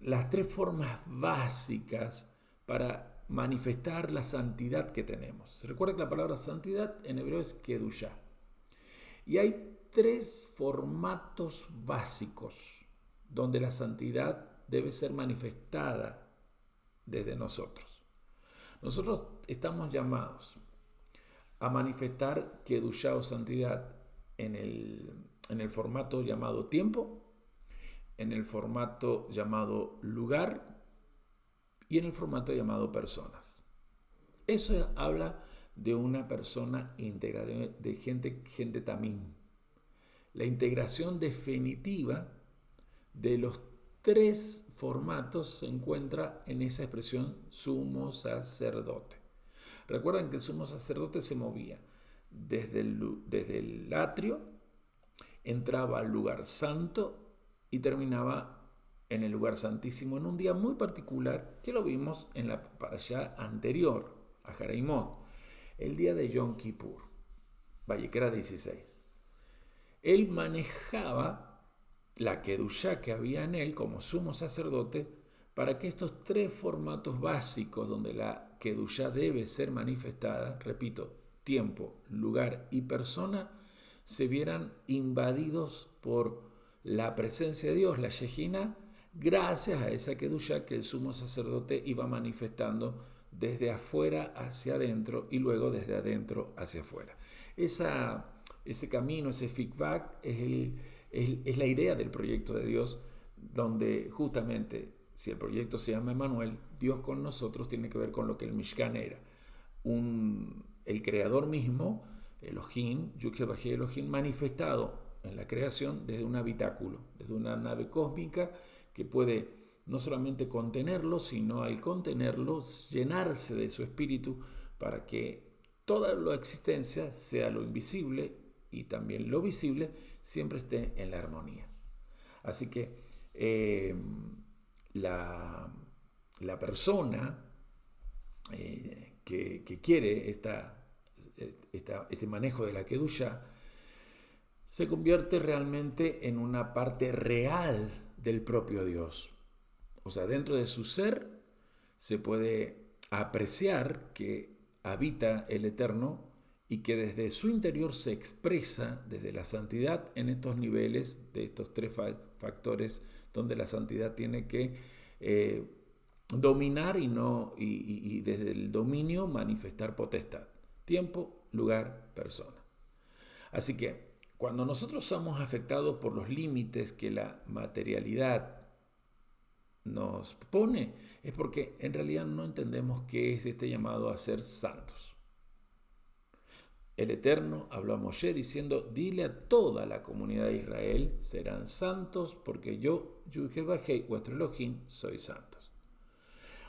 las tres formas básicas para manifestar la santidad que tenemos. Se recuerda que la palabra santidad en hebreo es kedushá. Y hay tres formatos básicos donde la santidad debe ser manifestada desde nosotros. Nosotros estamos llamados a manifestar kedushá o santidad en el formato llamado tiempo, en el formato llamado lugar y en el formato llamado personas. Eso habla de una persona íntegra, de gente tamim. La integración definitiva de los tres formatos se encuentra en esa expresión sumo sacerdote. Recuerden que el sumo sacerdote se movía desde el atrio, entraba al lugar santo y terminaba en el lugar santísimo en un día muy particular que lo vimos en la parashá anterior a Jaraimón, el día de Yom Kippur, Vallequera 16. Él manejaba la kedushá que había en él como sumo sacerdote para que estos tres formatos básicos donde la kedushá debe ser manifestada, repito, tiempo, lugar y persona, se vieran invadidos por la presencia de Dios, la Shejina, gracias a esa kedushá que el sumo sacerdote iba manifestando desde afuera hacia adentro y luego desde adentro hacia afuera. Ese camino, ese feedback es la idea del proyecto de Dios, donde justamente, si el proyecto se llama Emmanuel, Dios con nosotros tiene que ver con lo que el Mishkan era. El creador mismo, Elohim, Yud-Heh-Vah-Heh Elohim, manifestado en la creación desde un habitáculo, desde una nave cósmica que puede no solamente contenerlo, sino al contenerlo, llenarse de su espíritu para que toda la existencia, sea lo invisible y también lo visible, siempre esté en la armonía. Así que la persona que quiere este manejo de la kedushá se convierte realmente en una parte real del propio Dios. O sea, dentro de su ser se puede apreciar que habita el Eterno y que desde su interior se expresa desde la santidad en estos niveles de estos tres factores donde la santidad tiene que dominar y desde el dominio manifestar potestad. Tiempo, lugar, persona. Así que cuando nosotros somos afectados por los límites que la materialidad nos pone, es porque en realidad no entendemos qué es este llamado a ser santos. El Eterno habló a Moshe diciendo: dile a toda la comunidad de Israel, serán santos porque yo, Yud-Heh-Vah-Heh, vuestro Elohim, soy santos.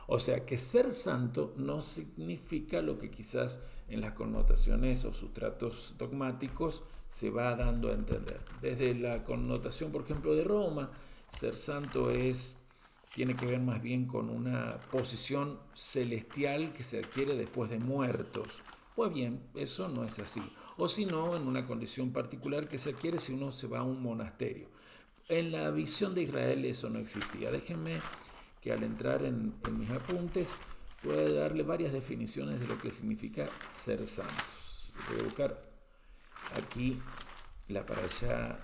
O sea que ser santo no significa lo que quizás en las connotaciones o sustratos dogmáticos se va dando a entender. Desde la connotación, por ejemplo, de Roma, ser santo es tiene que ver más bien con una posición celestial que se adquiere después de muertos. Pues bien, eso no es así. O si no, en una condición particular que se adquiere si uno se va a un monasterio. En la visión de Israel eso no existía. Déjenme que al entrar en mis apuntes pueda darle varias definiciones de lo que significa ser santos. Voy a buscar aquí la parashá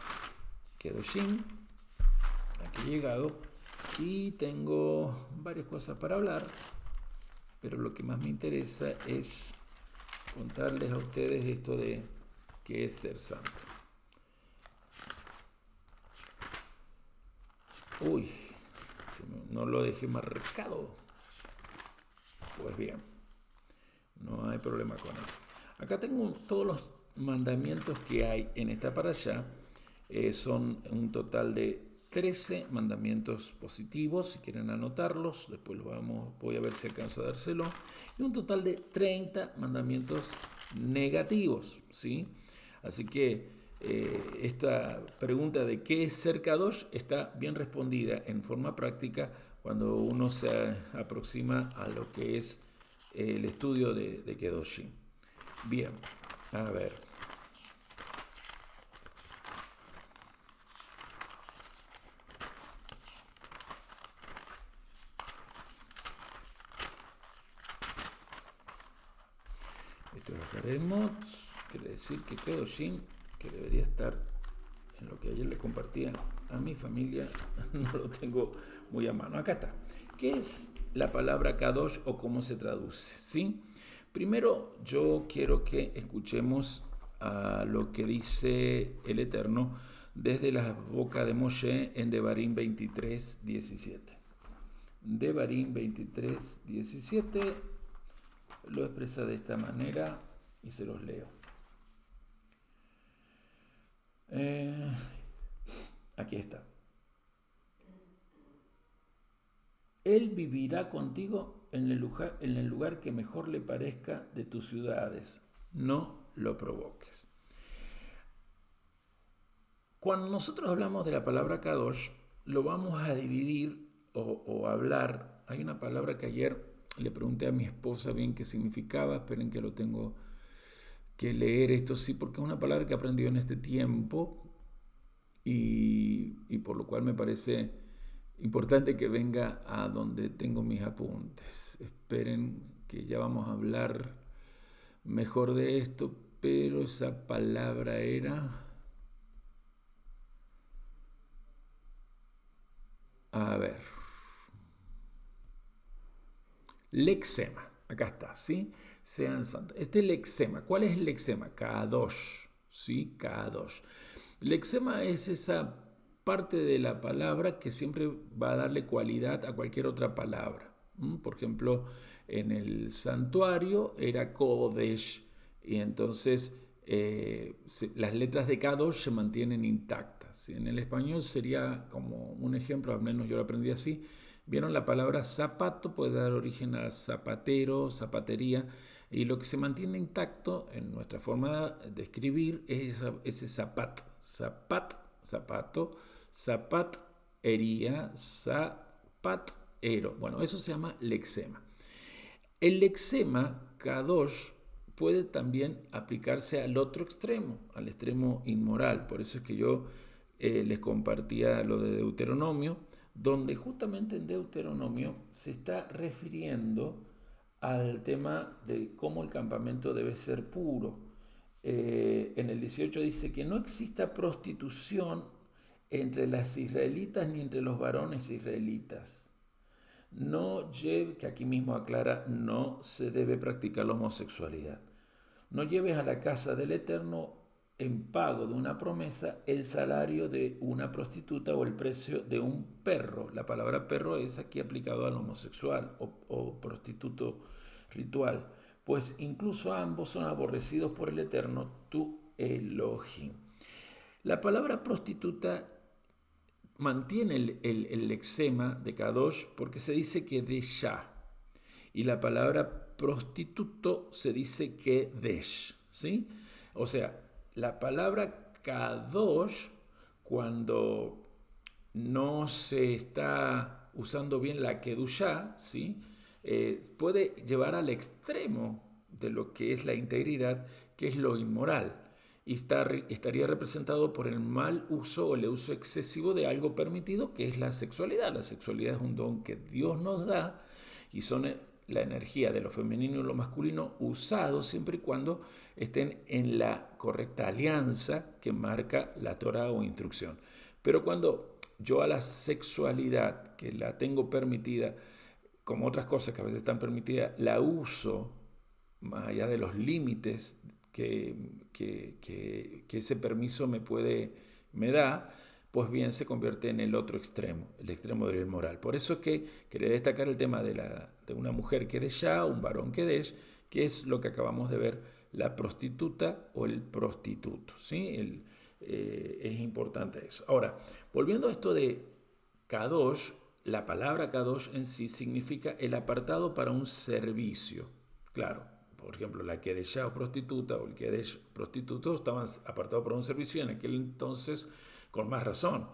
Kedoshim. Aquí he llegado y tengo varias cosas para hablar, pero lo que más me interesa es contarles a ustedes esto de qué es ser santo. Uy, no lo dejé marcado. Pues bien, no hay problema con eso. Acá tengo todos los mandamientos que hay en esta parashá. Son un total de 13 mandamientos positivos, si quieren anotarlos, después voy a ver si alcanzo a dárselo, y un total de 30 mandamientos negativos, ¿sí? Así que esta pregunta de qué es ser Kadosh está bien respondida en forma práctica cuando uno se aproxima a lo que es el estudio de Kedoshim. Bien, a ver. Esto es Haremot, quiere decir que Kedoshim, que debería estar en lo que ayer le compartía a mi familia, no lo tengo muy a mano. Acá está. ¿Qué es la palabra Kadosh o cómo se traduce? ¿Sí? Primero yo quiero que escuchemos a lo que dice el Eterno desde la boca de Moshe en Devarim 23:17. Devarim 23:17 lo expresa de esta manera y se los leo. Aquí está. Él vivirá contigo en el lugar que mejor le parezca de tus ciudades. No lo provoques. Cuando nosotros hablamos de la palabra Kadosh, lo vamos a dividir o hablar. Hay una palabra que ayer le pregunté a mi esposa bien qué significaba. Esperen que lo tengo que leer esto sí, porque es una palabra que he aprendido en este tiempo y por lo cual me parece importante que venga a donde tengo mis apuntes. Esperen que ya vamos a hablar mejor de esto, pero esa palabra era... A ver. Lexema. Acá está, ¿sí? Sean santos. Este lexema. ¿Cuál es el lexema? Kadosh, ¿sí? Kadosh. Lexema es esa parte de la palabra que siempre va a darle cualidad a cualquier otra palabra. Por ejemplo, en el santuario era Kodesh y entonces las letras de Kadosh se mantienen intactas. En el español sería como un ejemplo, al menos yo lo aprendí así. Vieron, la palabra zapato puede dar origen a zapatero, zapatería, y lo que se mantiene intacto en nuestra forma de escribir es ese zapat, zapato, zapatería, zapatero. Bueno, eso se llama lexema. El lexema, Kadosh, puede también aplicarse al otro extremo, al extremo inmoral. Por eso es que yo les compartía lo de Deuteronomio, donde justamente en Deuteronomio se está refiriendo al tema de cómo el campamento debe ser puro. En el 18 dice que no exista prostitución entre las israelitas ni entre los varones israelitas. No lleve, que aquí mismo aclara, no se debe practicar la homosexualidad. No lleves a la casa del Eterno en pago de una promesa el salario de una prostituta o el precio de un perro. La palabra perro es aquí aplicado al homosexual o prostituto ritual, pues incluso ambos son aborrecidos por el Eterno, tu Elohim. La palabra prostituta mantiene el lexema de Kadosh porque se dice que desha, y la palabra prostituto se dice que desh, ¿sí? O sea, la palabra Kadosh, cuando no se está usando bien la Kedushá, ¿sí? Puede llevar al extremo de lo que es la integridad, que es lo inmoral, y estaría representado por el mal uso o el uso excesivo de algo permitido, que es la sexualidad. La sexualidad es un don que Dios nos da y son la energía de lo femenino y lo masculino usados siempre y cuando estén en la correcta alianza que marca la Torah o instrucción. Pero cuando yo a la sexualidad, que la tengo permitida, como otras cosas que a veces están permitidas, la uso más allá de los límites que ese permiso me da, pues bien se convierte en el otro extremo, el extremo del inmoral. Por eso es que quería destacar el tema de una mujer Kedeshá, un varón Kedesh, que es lo que acabamos de ver, la prostituta o el prostituto, ¿sí? Es importante eso. Ahora, volviendo a esto de Kadosh, la palabra Kadosh en sí significa el apartado para un servicio. Claro, por ejemplo, la Kedeshá o prostituta o el Kedesh prostituto estaban apartados para un servicio y en aquel entonces con más razón.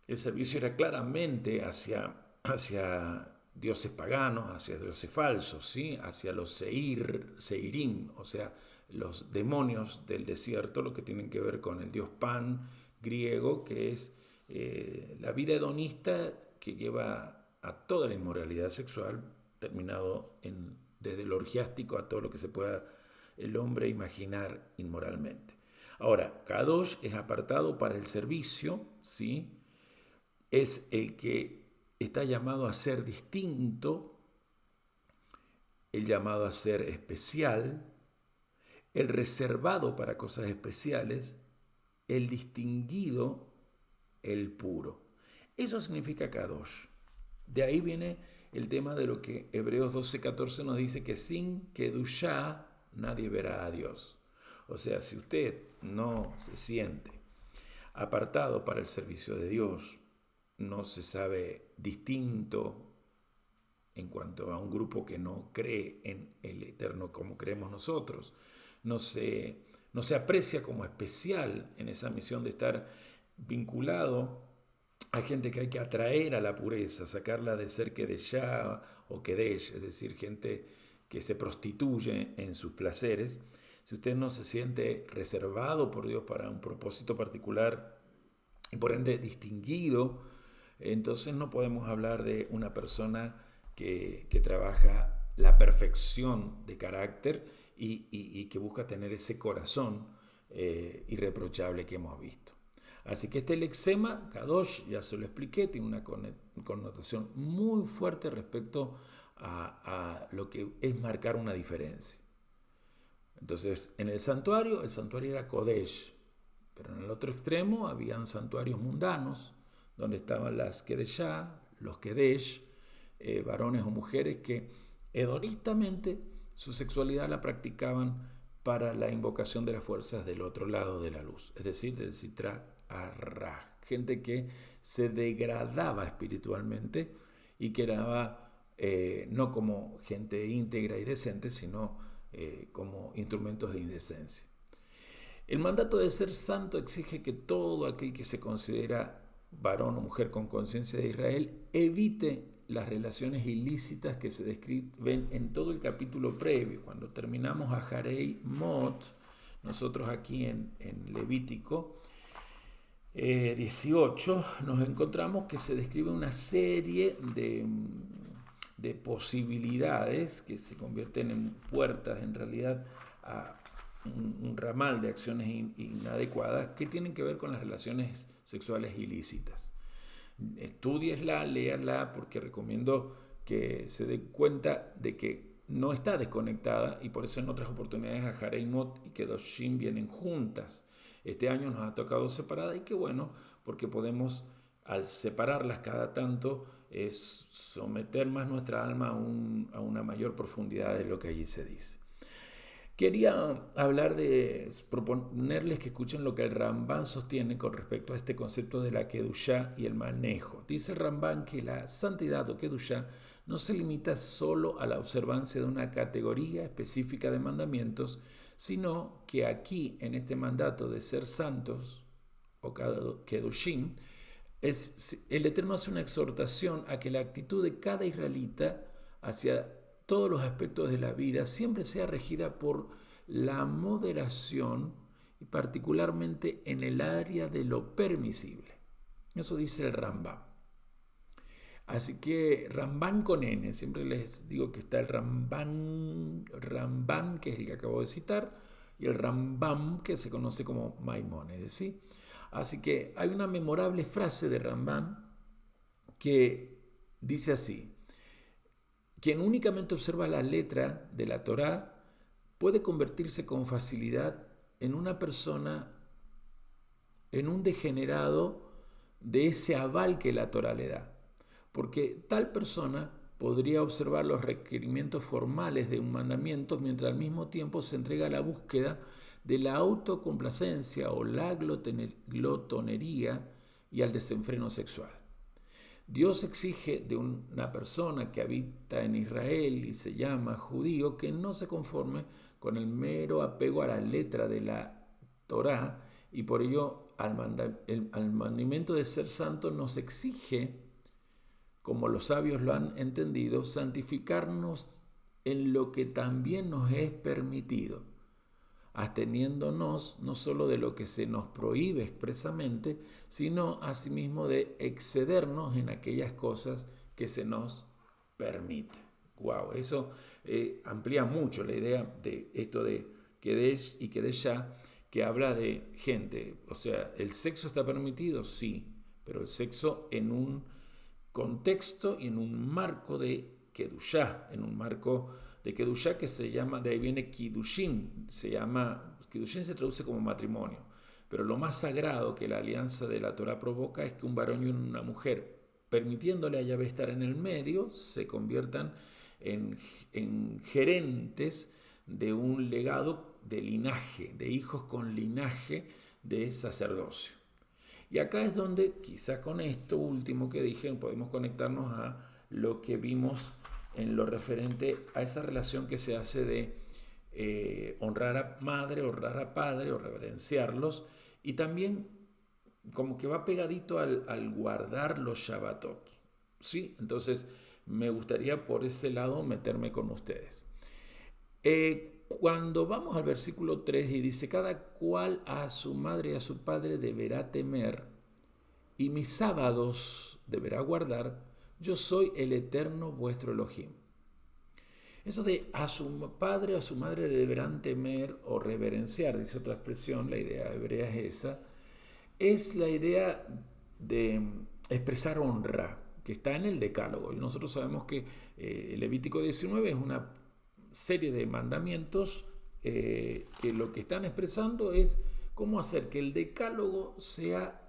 El servicio era claramente hacia dioses paganos, hacia dioses falsos, ¿sí? Hacia los seirim, o sea, los demonios del desierto, lo que tienen que ver con el dios Pan griego, que es la vida hedonista que lleva a toda la inmoralidad sexual, terminado desde lo orgiástico a todo lo que se pueda el hombre imaginar inmoralmente. Ahora, Kadosh es apartado para el servicio, ¿sí? Es el que está llamado a ser distinto, el llamado a ser especial, el reservado para cosas especiales, el distinguido, el puro. Eso significa Kadosh. De ahí viene el tema de lo que Hebreos 12:14 nos dice, que sin Kedushá nadie verá a Dios. O sea, si usted no se siente apartado para el servicio de Dios, no se sabe distinto en cuanto a un grupo que no cree en el Eterno como creemos nosotros, no se aprecia como especial en esa misión de estar vinculado a gente que hay que atraer a la pureza, sacarla de ser Kedeshá o Kedesh, es decir, gente que se prostituye en sus placeres. Si usted no se siente reservado por Dios para un propósito particular y por ende distinguido, entonces no podemos hablar de una persona que trabaja la perfección de carácter y que busca tener ese corazón irreprochable que hemos visto. Así que este lexema, Kadosh, ya se lo expliqué, tiene una connotación muy fuerte respecto a lo que es marcar una diferencia. Entonces, en el santuario era Kodesh, pero en el otro extremo habían santuarios mundanos, donde estaban las Kedeshá, los Kedesh, varones o mujeres que hedonistamente su sexualidad la practicaban para la invocación de las fuerzas del otro lado de la luz, es decir, del Sitra Arrah, gente que se degradaba espiritualmente y que era no como gente íntegra y decente, sino como instrumentos de indecencia. El mandato de ser santo exige que todo aquel que se considera varón o mujer con conciencia de Israel evite las relaciones ilícitas que se describen en todo el capítulo previo. Cuando terminamos a Jarei Mot, nosotros aquí en Levítico 18, nos encontramos que se describe una serie de posibilidades que se convierten en puertas en realidad a un ramal de acciones inadecuadas que tienen que ver con las relaciones sexuales ilícitas. Estúdiesla, léala, porque recomiendo que se dé cuenta de que no está desconectada y por eso en otras oportunidades a Hareimot y Kedoshim vienen juntas. Este año nos ha tocado separadas y qué bueno, porque podemos al separarlas cada tanto someter más nuestra alma a una mayor profundidad de lo que allí se dice. Quería proponerles que escuchen lo que el Rambán sostiene con respecto a este concepto de la Kedushá y el manejo. Dice el Rambán que la santidad o Kedushá no se limita solo a la observancia de una categoría específica de mandamientos, sino que aquí, en este mandato de ser santos o Kedushim, el Eterno hace una exhortación a que la actitud de cada israelita hacia todos los aspectos de la vida siempre sea regida por la moderación y particularmente en el área de lo permisible. Eso dice el Rambam. Así que Rambam con N, siempre les digo que está el Rambam, que es el que acabo de citar, y el Rambam, que se conoce como Maimónides, ¿sí? Así que hay una memorable frase de Rambam que dice así: quien únicamente observa la letra de la Torá puede convertirse con facilidad en una persona, en un degenerado de ese aval que la Torá le da, porque tal persona podría observar los requerimientos formales de un mandamiento mientras al mismo tiempo se entrega a la búsqueda de la autocomplacencia o la glotonería y al desenfreno sexual. Dios exige de una persona que habita en Israel y se llama judío que no se conforme con el mero apego a la letra de la Torá, y por ello al mandamiento de ser santo nos exige, como los sabios lo han entendido, santificarnos en lo que también nos es permitido, absteniéndonos no solo de lo que se nos prohíbe expresamente, sino asimismo de excedernos en aquellas cosas que se nos permite. Wow, eso amplía mucho la idea de esto de Kedesh y Kedeshá, que habla de gente. O sea, ¿el sexo está permitido? Sí, pero el sexo en un contexto y en un marco de Kedushá, en un marco de Kedushá que se llama, de ahí viene Kiddushin, Kiddushin se traduce como matrimonio, pero lo más sagrado que la alianza de la Torá provoca es que un varón y una mujer, permitiéndole a Yahvé estar en el medio, se conviertan en gerentes de un legado de linaje, de hijos con linaje de sacerdocio. Y acá es donde, quizás con esto último que dije, podemos conectarnos a lo que vimos en lo referente a esa relación que se hace de honrar a madre, honrar a padre o reverenciarlos, y también como que va pegadito al guardar los Shabbatot, ¿sí? Entonces me gustaría por ese lado meterme con ustedes. Cuando vamos al versículo 3 y dice: cada cual a su madre y a su padre deberá temer, y mis sábados deberá guardar, yo soy el eterno vuestro Elohim. Eso de a su padre o a su madre deberán temer o reverenciar, dice otra expresión, la idea hebrea es esa, es la idea de expresar honra, que está en el Decálogo. Y nosotros sabemos que el Levítico 19 es una serie de mandamientos que lo que están expresando es cómo hacer que el Decálogo sea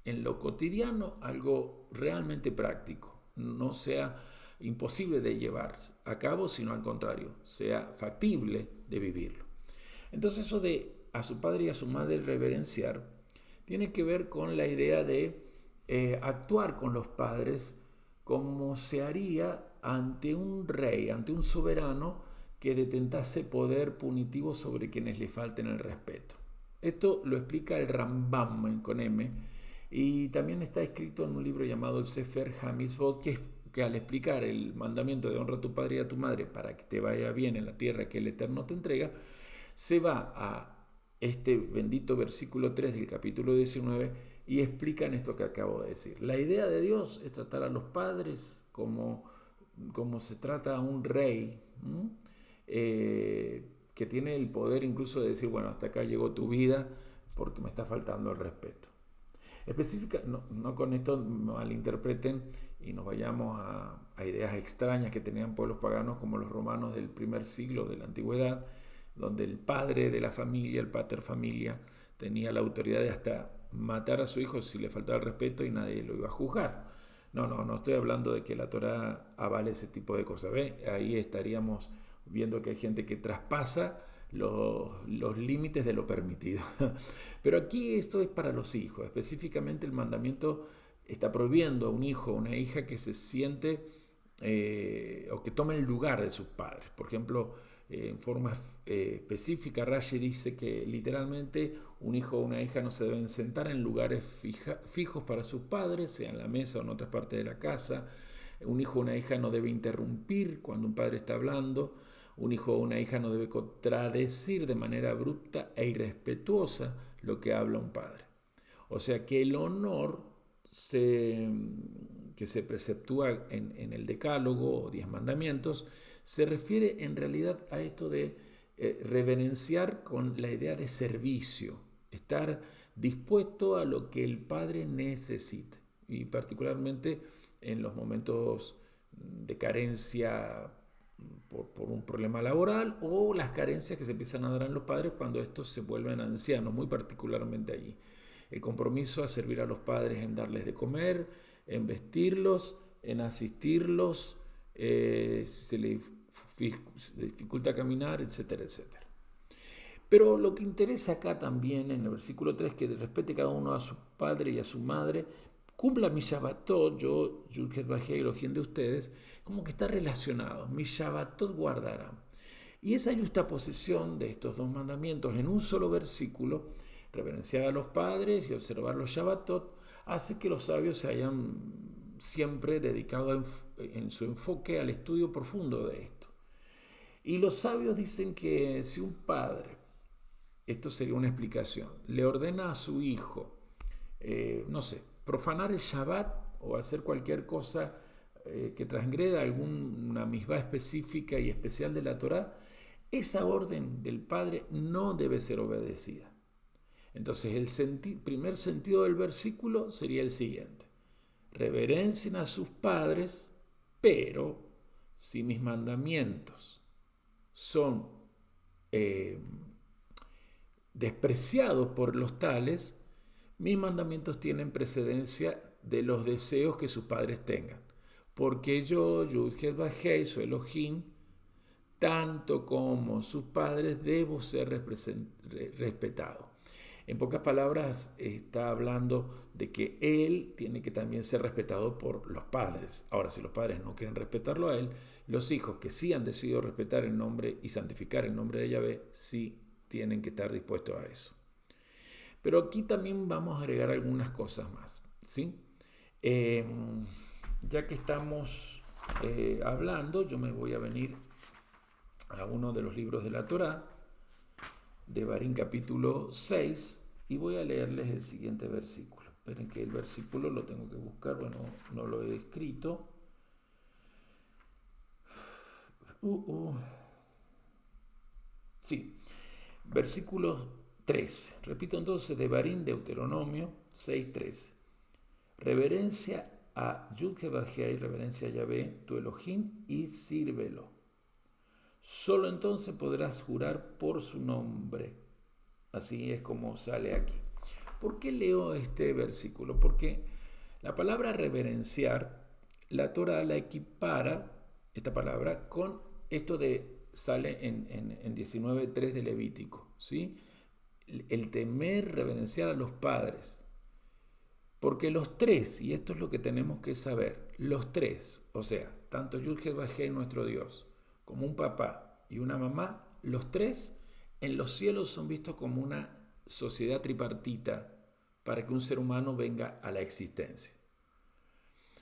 en lo cotidiano algo realmente práctico, no sea imposible de llevar a cabo, sino al contrario, sea factible de vivirlo. Entonces eso de a su padre y a su madre reverenciar tiene que ver con la idea de actuar con los padres como se haría ante un rey, ante un soberano que detentase poder punitivo sobre quienes le falten el respeto. Esto lo explica el Rambam con M, y también está escrito en un libro llamado el Sefer HaMitzvot, que al explicar el mandamiento de honra a tu padre y a tu madre para que te vaya bien en la tierra que el Eterno te entrega, se va a este bendito versículo 3 del capítulo 19 y explican esto que acabo de decir. La idea de Dios es tratar a los padres como se trata a un rey, que tiene el poder incluso de decir: bueno, hasta acá llegó tu vida porque me está faltando el respeto. No con esto malinterpreten y nos vayamos a ideas extrañas que tenían pueblos paganos como los romanos del primer siglo de la antigüedad, donde el padre de la familia, el pater familia, tenía la autoridad de hasta matar a su hijo si le faltaba el respeto y nadie lo iba a juzgar. No estoy hablando de que la Torá avale ese tipo de cosas. ¿Ve? Ahí estaríamos viendo que hay gente que traspasa los límites de lo permitido. Pero aquí esto es para los hijos. Específicamente el mandamiento está prohibiendo a un hijo o una hija que se siente o que tome el lugar de sus padres. Por ejemplo, en forma específica. Rashi dice que literalmente un hijo o una hija no se deben sentar en lugares fijos para sus padres, sea en la mesa o en otras partes de la casa. Un hijo o una hija no debe interrumpir cuando un padre está hablando. Un hijo o una hija no debe contradecir de manera abrupta e irrespetuosa lo que habla un padre. O sea que el honor que se preceptúa en el Decálogo o 10 mandamientos se refiere en realidad a esto de reverenciar con la idea de servicio, estar dispuesto a lo que el padre necesite, y particularmente en los momentos de carencia por un problema laboral, o las carencias que se empiezan a dar en los padres cuando estos se vuelven ancianos, muy particularmente allí. El compromiso a servir a los padres en darles de comer, en vestirlos, en asistirlos, si se les dificulta caminar, etcétera, etcétera. Pero lo que interesa acá también en el versículo 3, que respete cada uno a su padre y a su madre, cumpla mi Shabbatot, yo, Yud-Het Vah-Hei, Elohim de ustedes, como que está relacionado. Mi Shabbatot guardarán. Y esa justaposición de estos dos mandamientos en un solo versículo, reverenciar a los padres y observar los Shabbatot, hace que los sabios se hayan siempre dedicado en su enfoque al estudio profundo de esto. Y los sabios dicen que si un padre, esto sería una explicación, le ordena a su hijo, no sé, profanar el Shabbat o hacer cualquier cosa que transgreda alguna misbah específica y especial de la Torá, esa orden del padre no debe ser obedecida. Entonces el primer sentido del versículo sería el siguiente: reverencien a sus padres, pero si mis mandamientos son despreciados por los tales, mis mandamientos tienen precedencia de los deseos que sus padres tengan. Porque yo, Yud-Het Vah-Hei, soy Elohim, tanto como sus padres debo ser respetado. En pocas palabras, está hablando de que él tiene que también ser respetado por los padres. Ahora, si los padres no quieren respetarlo a él, los hijos que sí han decidido respetar el nombre y santificar el nombre de Yahvé, sí tienen que estar dispuestos a eso. Pero aquí también vamos a agregar algunas cosas más, ¿sí? Ya que estamos hablando, yo me voy a venir a uno de los libros de la Torá, Devarim capítulo 6, y voy a leerles el siguiente versículo. Esperen que el versículo lo tengo que buscar, bueno, no lo he escrito. Sí, versículo 3. Repito entonces, Devarim, Deuteronomio 6:3. Reverencia a Yud-Het Vah-Hei, reverencia a Yahvé, tu Elohim, y sírvelo. Solo entonces podrás jurar por su nombre. Así es como sale aquí. ¿Por qué leo este versículo? Porque la palabra reverenciar, la Torá la equipara, esta palabra, con esto sale en 19:3 de Levítico, ¿sí? El temer, reverenciar a los padres. Porque los tres, y esto es lo que tenemos que saber, los tres, o sea, tanto Yud-Het Vah-Hei, nuestro Dios, como un papá y una mamá, los tres en los cielos son vistos como una sociedad tripartita para que un ser humano venga a la existencia.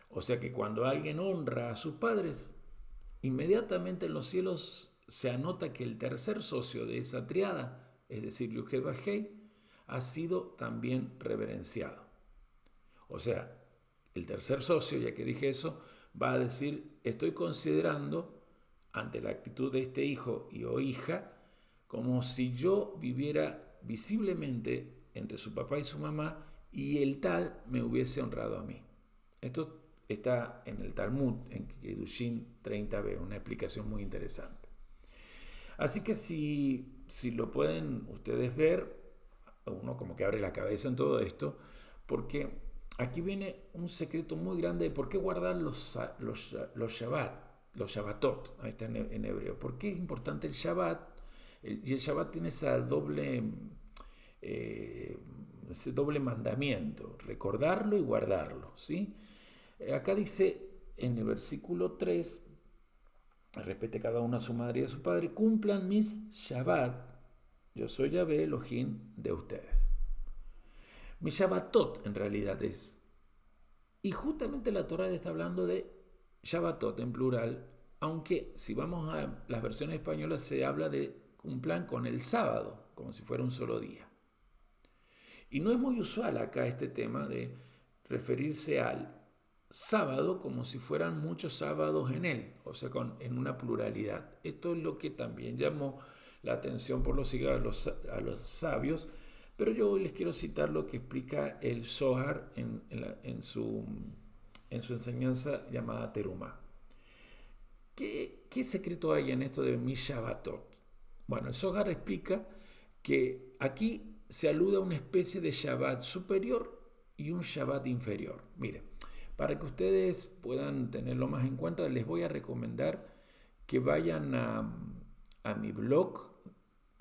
O sea que cuando alguien honra a sus padres, inmediatamente en los cielos se anota que el tercer socio de esa triada, es decir, Yud-Het Vah-Hei, ha sido también reverenciado. O sea, el tercer socio, ya que dije eso, va a decir: estoy considerando ante la actitud de este hijo y o hija como si yo viviera visiblemente entre su papá y su mamá y el tal me hubiese honrado a mí. Esto está en el Talmud, en Kedushin 30b, una explicación muy interesante. Así que si lo pueden ustedes ver, uno como que abre la cabeza en todo esto, porque aquí viene un secreto muy grande de por qué guardar los Shabbat, los Shabbatot, ahí está en hebreo. ¿Por qué es importante el Shabbat? Y el Shabbat tiene ese doble mandamiento, recordarlo y guardarlo, ¿sí? Acá dice en el versículo 3, respete cada uno a su madre y a su padre, cumplan mis Shabbat. Yo soy Yahvé, Elohim de ustedes. Mi Shabbatot en realidad es. Y justamente la Torá está hablando de Shabbatot en plural, aunque si vamos a las versiones españolas se habla de cumplan con el sábado, como si fuera un solo día. Y no es muy usual acá este tema de referirse al sábado como si fueran muchos sábados en él, o sea, en una pluralidad. Esto es lo que también llamó la atención por los siglos a los sabios, pero yo hoy les quiero citar lo que explica el Zohar en su enseñanza llamada Terumá. ¿Qué secreto hay en esto de mi Shabbatot? Bueno, el Zohar explica que aquí se alude a una especie de Shabbat superior y un Shabbat inferior. Miren, para que ustedes puedan tenerlo más en cuenta, les voy a recomendar que vayan a mi blog,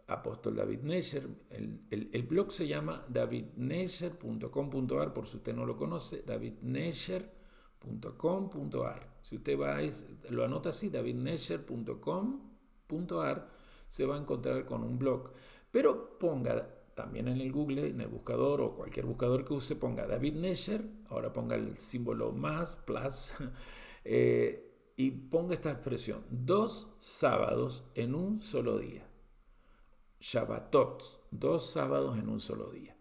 Apóstol David Nesher. El blog se llama davidnesher.com.ar, por si usted no lo conoce, davidnesher.com.ar. Si usted lo anota así, davidnesher.com.ar, se va a encontrar con un blog. Pero ponga también en el Google, en el buscador o cualquier buscador que use, ponga David Nesher, ahora ponga el símbolo más, plus, y ponga esta expresión: 2 sábados en un solo día. Shabbatot, 2 sábados en un solo día.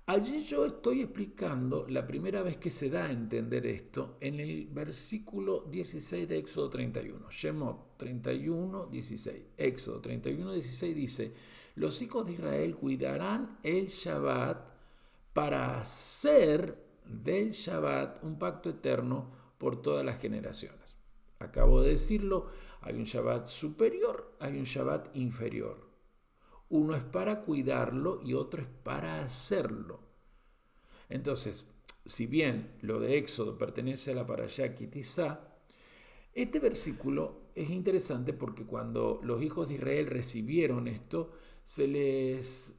Allí yo estoy explicando la primera vez que se da a entender esto en el versículo 16 de Éxodo 31. Shemot 31, 16. Éxodo 31, 16 dice: los hijos de Israel cuidarán el Shabbat para hacer del Shabbat un pacto eterno por todas las generaciones. Acabo de decirlo, hay un Shabbat superior, hay un Shabbat inferior. Uno es para cuidarlo y otro es para hacerlo. Entonces, si bien lo de Éxodo pertenece a la parashá Ki Tisa, este versículo es interesante porque cuando los hijos de Israel recibieron esto, se les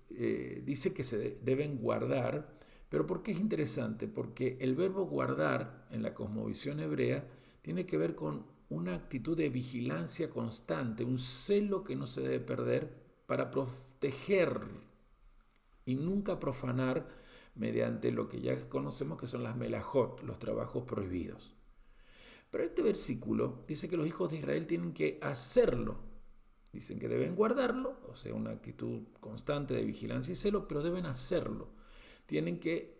dice que se deben guardar. ¿Pero por qué es interesante? Porque el verbo guardar en la cosmovisión hebrea tiene que ver con una actitud de vigilancia constante, un celo que no se debe perder para proteger y nunca profanar mediante lo que ya conocemos que son las melajot, los trabajos prohibidos. Pero este versículo dice que los hijos de Israel tienen que hacerlo. Dicen que deben guardarlo, o sea, una actitud constante de vigilancia y celo, pero deben hacerlo. Tienen que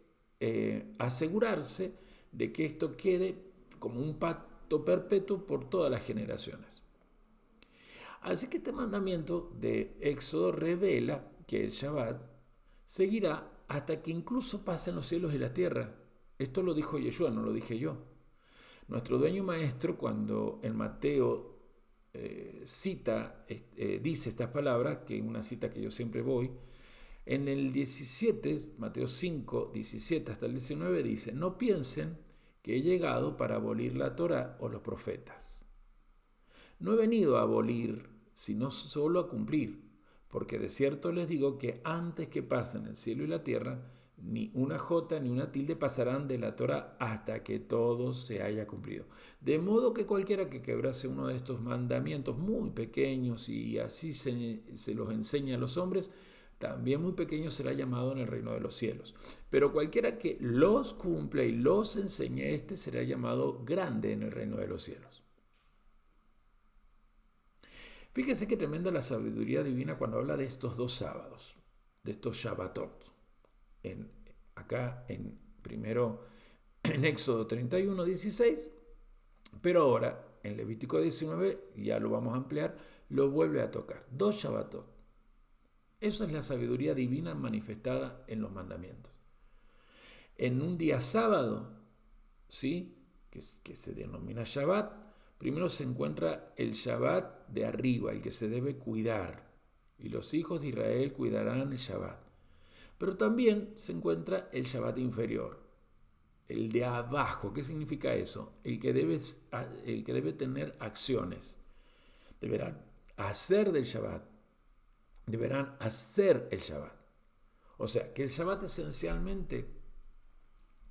asegurarse de que esto quede como un pacto perpetuo por todas las generaciones. Así que este mandamiento de Éxodo revela que el Shabbat seguirá hasta que incluso pasen los cielos y la tierra. Esto lo dijo Yeshua, no lo dije yo. Nuestro dueño maestro, cuando en Mateo dice estas palabras, que es una cita que yo siempre voy, en el 17, Mateo 5, 17 hasta el 19, dice: no piensen que he llegado para abolir la Torá o los profetas. No he venido a abolir, sino solo a cumplir, porque de cierto les digo que antes que pasen el cielo y la tierra, ni una jota ni una tilde pasarán de la Torá hasta que todo se haya cumplido. De modo que cualquiera que quebrase uno de estos mandamientos muy pequeños y así se los enseña a los hombres, también muy pequeño será llamado en el reino de los cielos. Pero cualquiera que los cumpla y los enseñe, este será llamado grande en el reino de los cielos. Fíjese qué tremenda la sabiduría divina cuando habla de estos 2 sábados, de estos Shabbatot. Primero en Éxodo 31, 16, pero ahora en Levítico 19, ya lo vamos a ampliar, lo vuelve a tocar. 2 Shabbatot. Eso es la sabiduría divina manifestada en los mandamientos. En un día sábado, ¿sí?, que se denomina Shabbat, primero se encuentra el Shabbat de arriba, el que se debe cuidar. Y los hijos de Israel cuidarán el Shabbat. Pero también se encuentra el Shabbat inferior, el de abajo. ¿Qué significa eso? El que debe tener acciones. Deberán hacer del Shabbat. Deberán hacer el Shabbat. O sea, que el Shabbat esencialmente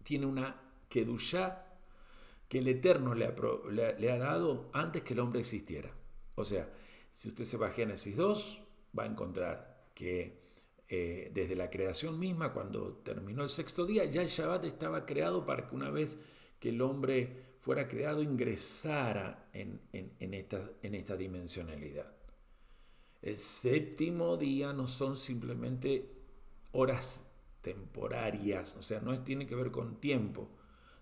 tiene una kedushá que el Eterno le ha dado antes que el hombre existiera. O sea, si usted se va a Génesis 2, va a encontrar que desde la creación misma, cuando terminó el sexto día, ya el Shabbat estaba creado para que una vez que el hombre fuera creado ingresara en esta dimensionalidad. El séptimo día no son simplemente horas temporarias, o sea, no tiene que ver con tiempo,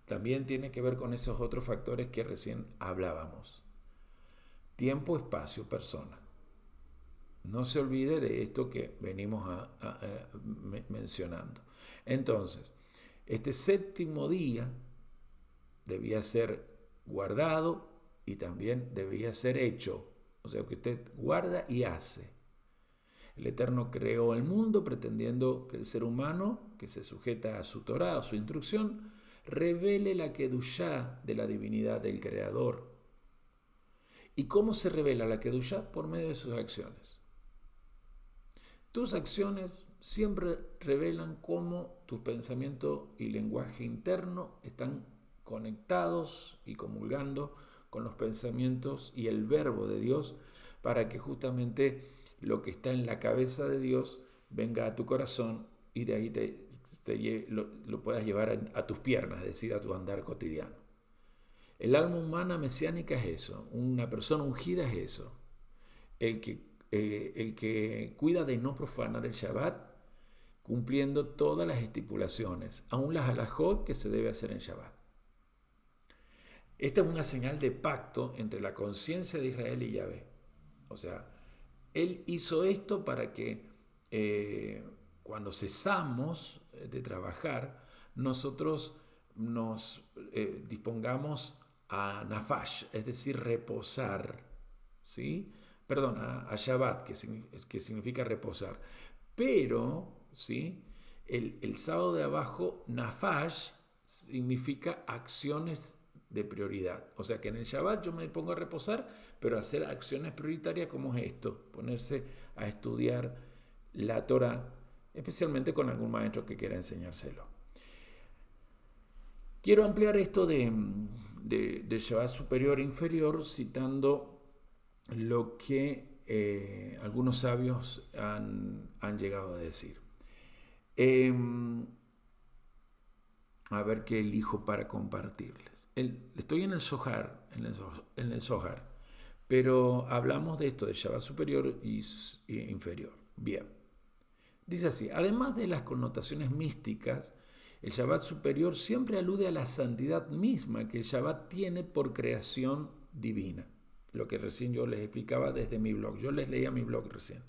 también tiene que ver con esos otros factores que recién hablábamos. Tiempo, espacio, persona. No se olvide de esto que venimos mencionando. Entonces, este séptimo día debía ser guardado y también debía ser hecho. O sea, que usted guarda y hace. El Eterno creó el mundo pretendiendo que el ser humano, que se sujeta a su Torá, a su instrucción, revele la Kedushá de la divinidad del Creador. ¿Y cómo se revela la Kedushá? Por medio de sus acciones. Tus acciones siempre revelan cómo tu pensamiento y lenguaje interno están conectados y comulgando con los pensamientos y el verbo de Dios para que justamente lo que está en la cabeza de Dios venga a tu corazón y de ahí lo puedas llevar a tus piernas, es decir, a tu andar cotidiano. El alma humana mesiánica es eso, una persona ungida es eso, el que cuida de no profanar el Shabbat, cumpliendo todas las estipulaciones, aún las halajot que se debe hacer en Shabbat. Esta es una señal de pacto entre la conciencia de Israel y Yahvé. O sea, Él hizo esto para que cuando cesamos de trabajar, nosotros nos dispongamos a nafash, es decir, reposar, ¿sí? Perdón, a Shabbat, que significa reposar. Pero, ¿sí? El sábado de abajo, nafash, significa acciones de prioridad. O sea que en el Shabbat yo me pongo a reposar, pero hacer acciones prioritarias como es esto, ponerse a estudiar la Torah, especialmente con algún maestro que quiera enseñárselo. Quiero ampliar esto de Shabbat superior e inferior citando lo que algunos sabios han llegado a decir. A ver qué elijo para compartirles. Estoy en el Zohar, pero hablamos de esto, de Shabbat superior y inferior. Bien. Dice así, además de las connotaciones místicas, el Shabbat superior siempre alude a la santidad misma que el Shabbat tiene por creación divina. Lo que recién yo les explicaba desde mi blog. Yo les leía mi blog recién.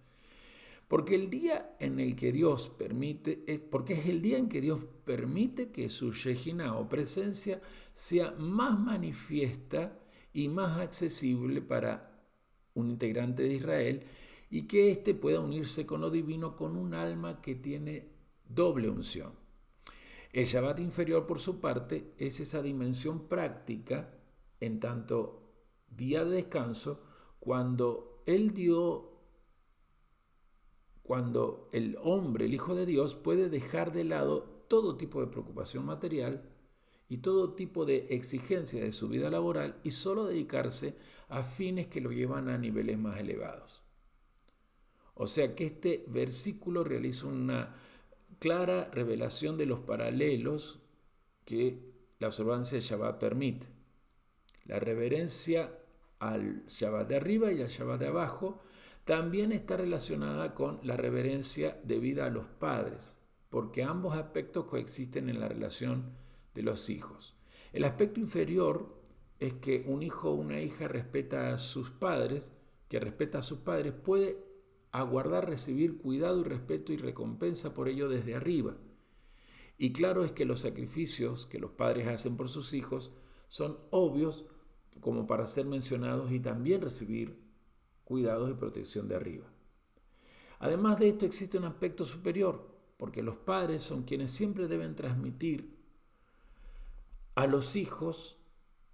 Porque el día en el que Dios permite, porque es el día en que Dios permite que su Shejina o presencia sea más manifiesta y más accesible para un integrante de Israel y que éste pueda unirse con lo divino con un alma que tiene doble unción. El Shabbat inferior, por su parte, es esa dimensión práctica en tanto día de descanso cuando el hombre, el Hijo de Dios, puede dejar de lado todo tipo de preocupación material y todo tipo de exigencia de su vida laboral y solo dedicarse a fines que lo llevan a niveles más elevados. O sea que este versículo realiza una clara revelación de los paralelos que la observancia de Shabbat permite. La reverencia al Shabbat de arriba y al Shabbat de abajo también está relacionada con la reverencia debida a los padres, porque ambos aspectos coexisten en la relación de los hijos. El aspecto inferior es que un hijo o una hija que respeta a sus padres, puede aguardar recibir cuidado y respeto y recompensa por ello desde arriba. Y claro es que los sacrificios que los padres hacen por sus hijos son obvios como para ser mencionados y también recibir cuidados y protección de arriba. Además de esto existe un aspecto superior, porque los padres son quienes siempre deben transmitir a los hijos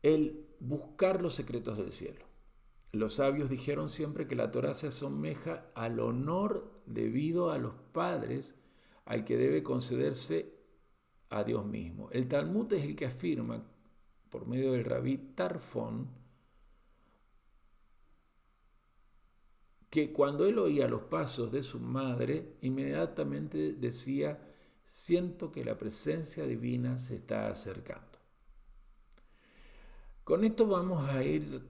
el buscar los secretos del cielo. Los sabios dijeron siempre que la Torá se asemeja al honor debido a los padres al que debe concederse a Dios mismo. El Talmud es el que afirma, por medio del rabí Tarfón, que cuando él oía los pasos de su madre, inmediatamente decía: siento que la presencia divina se está acercando. Con esto vamos a ir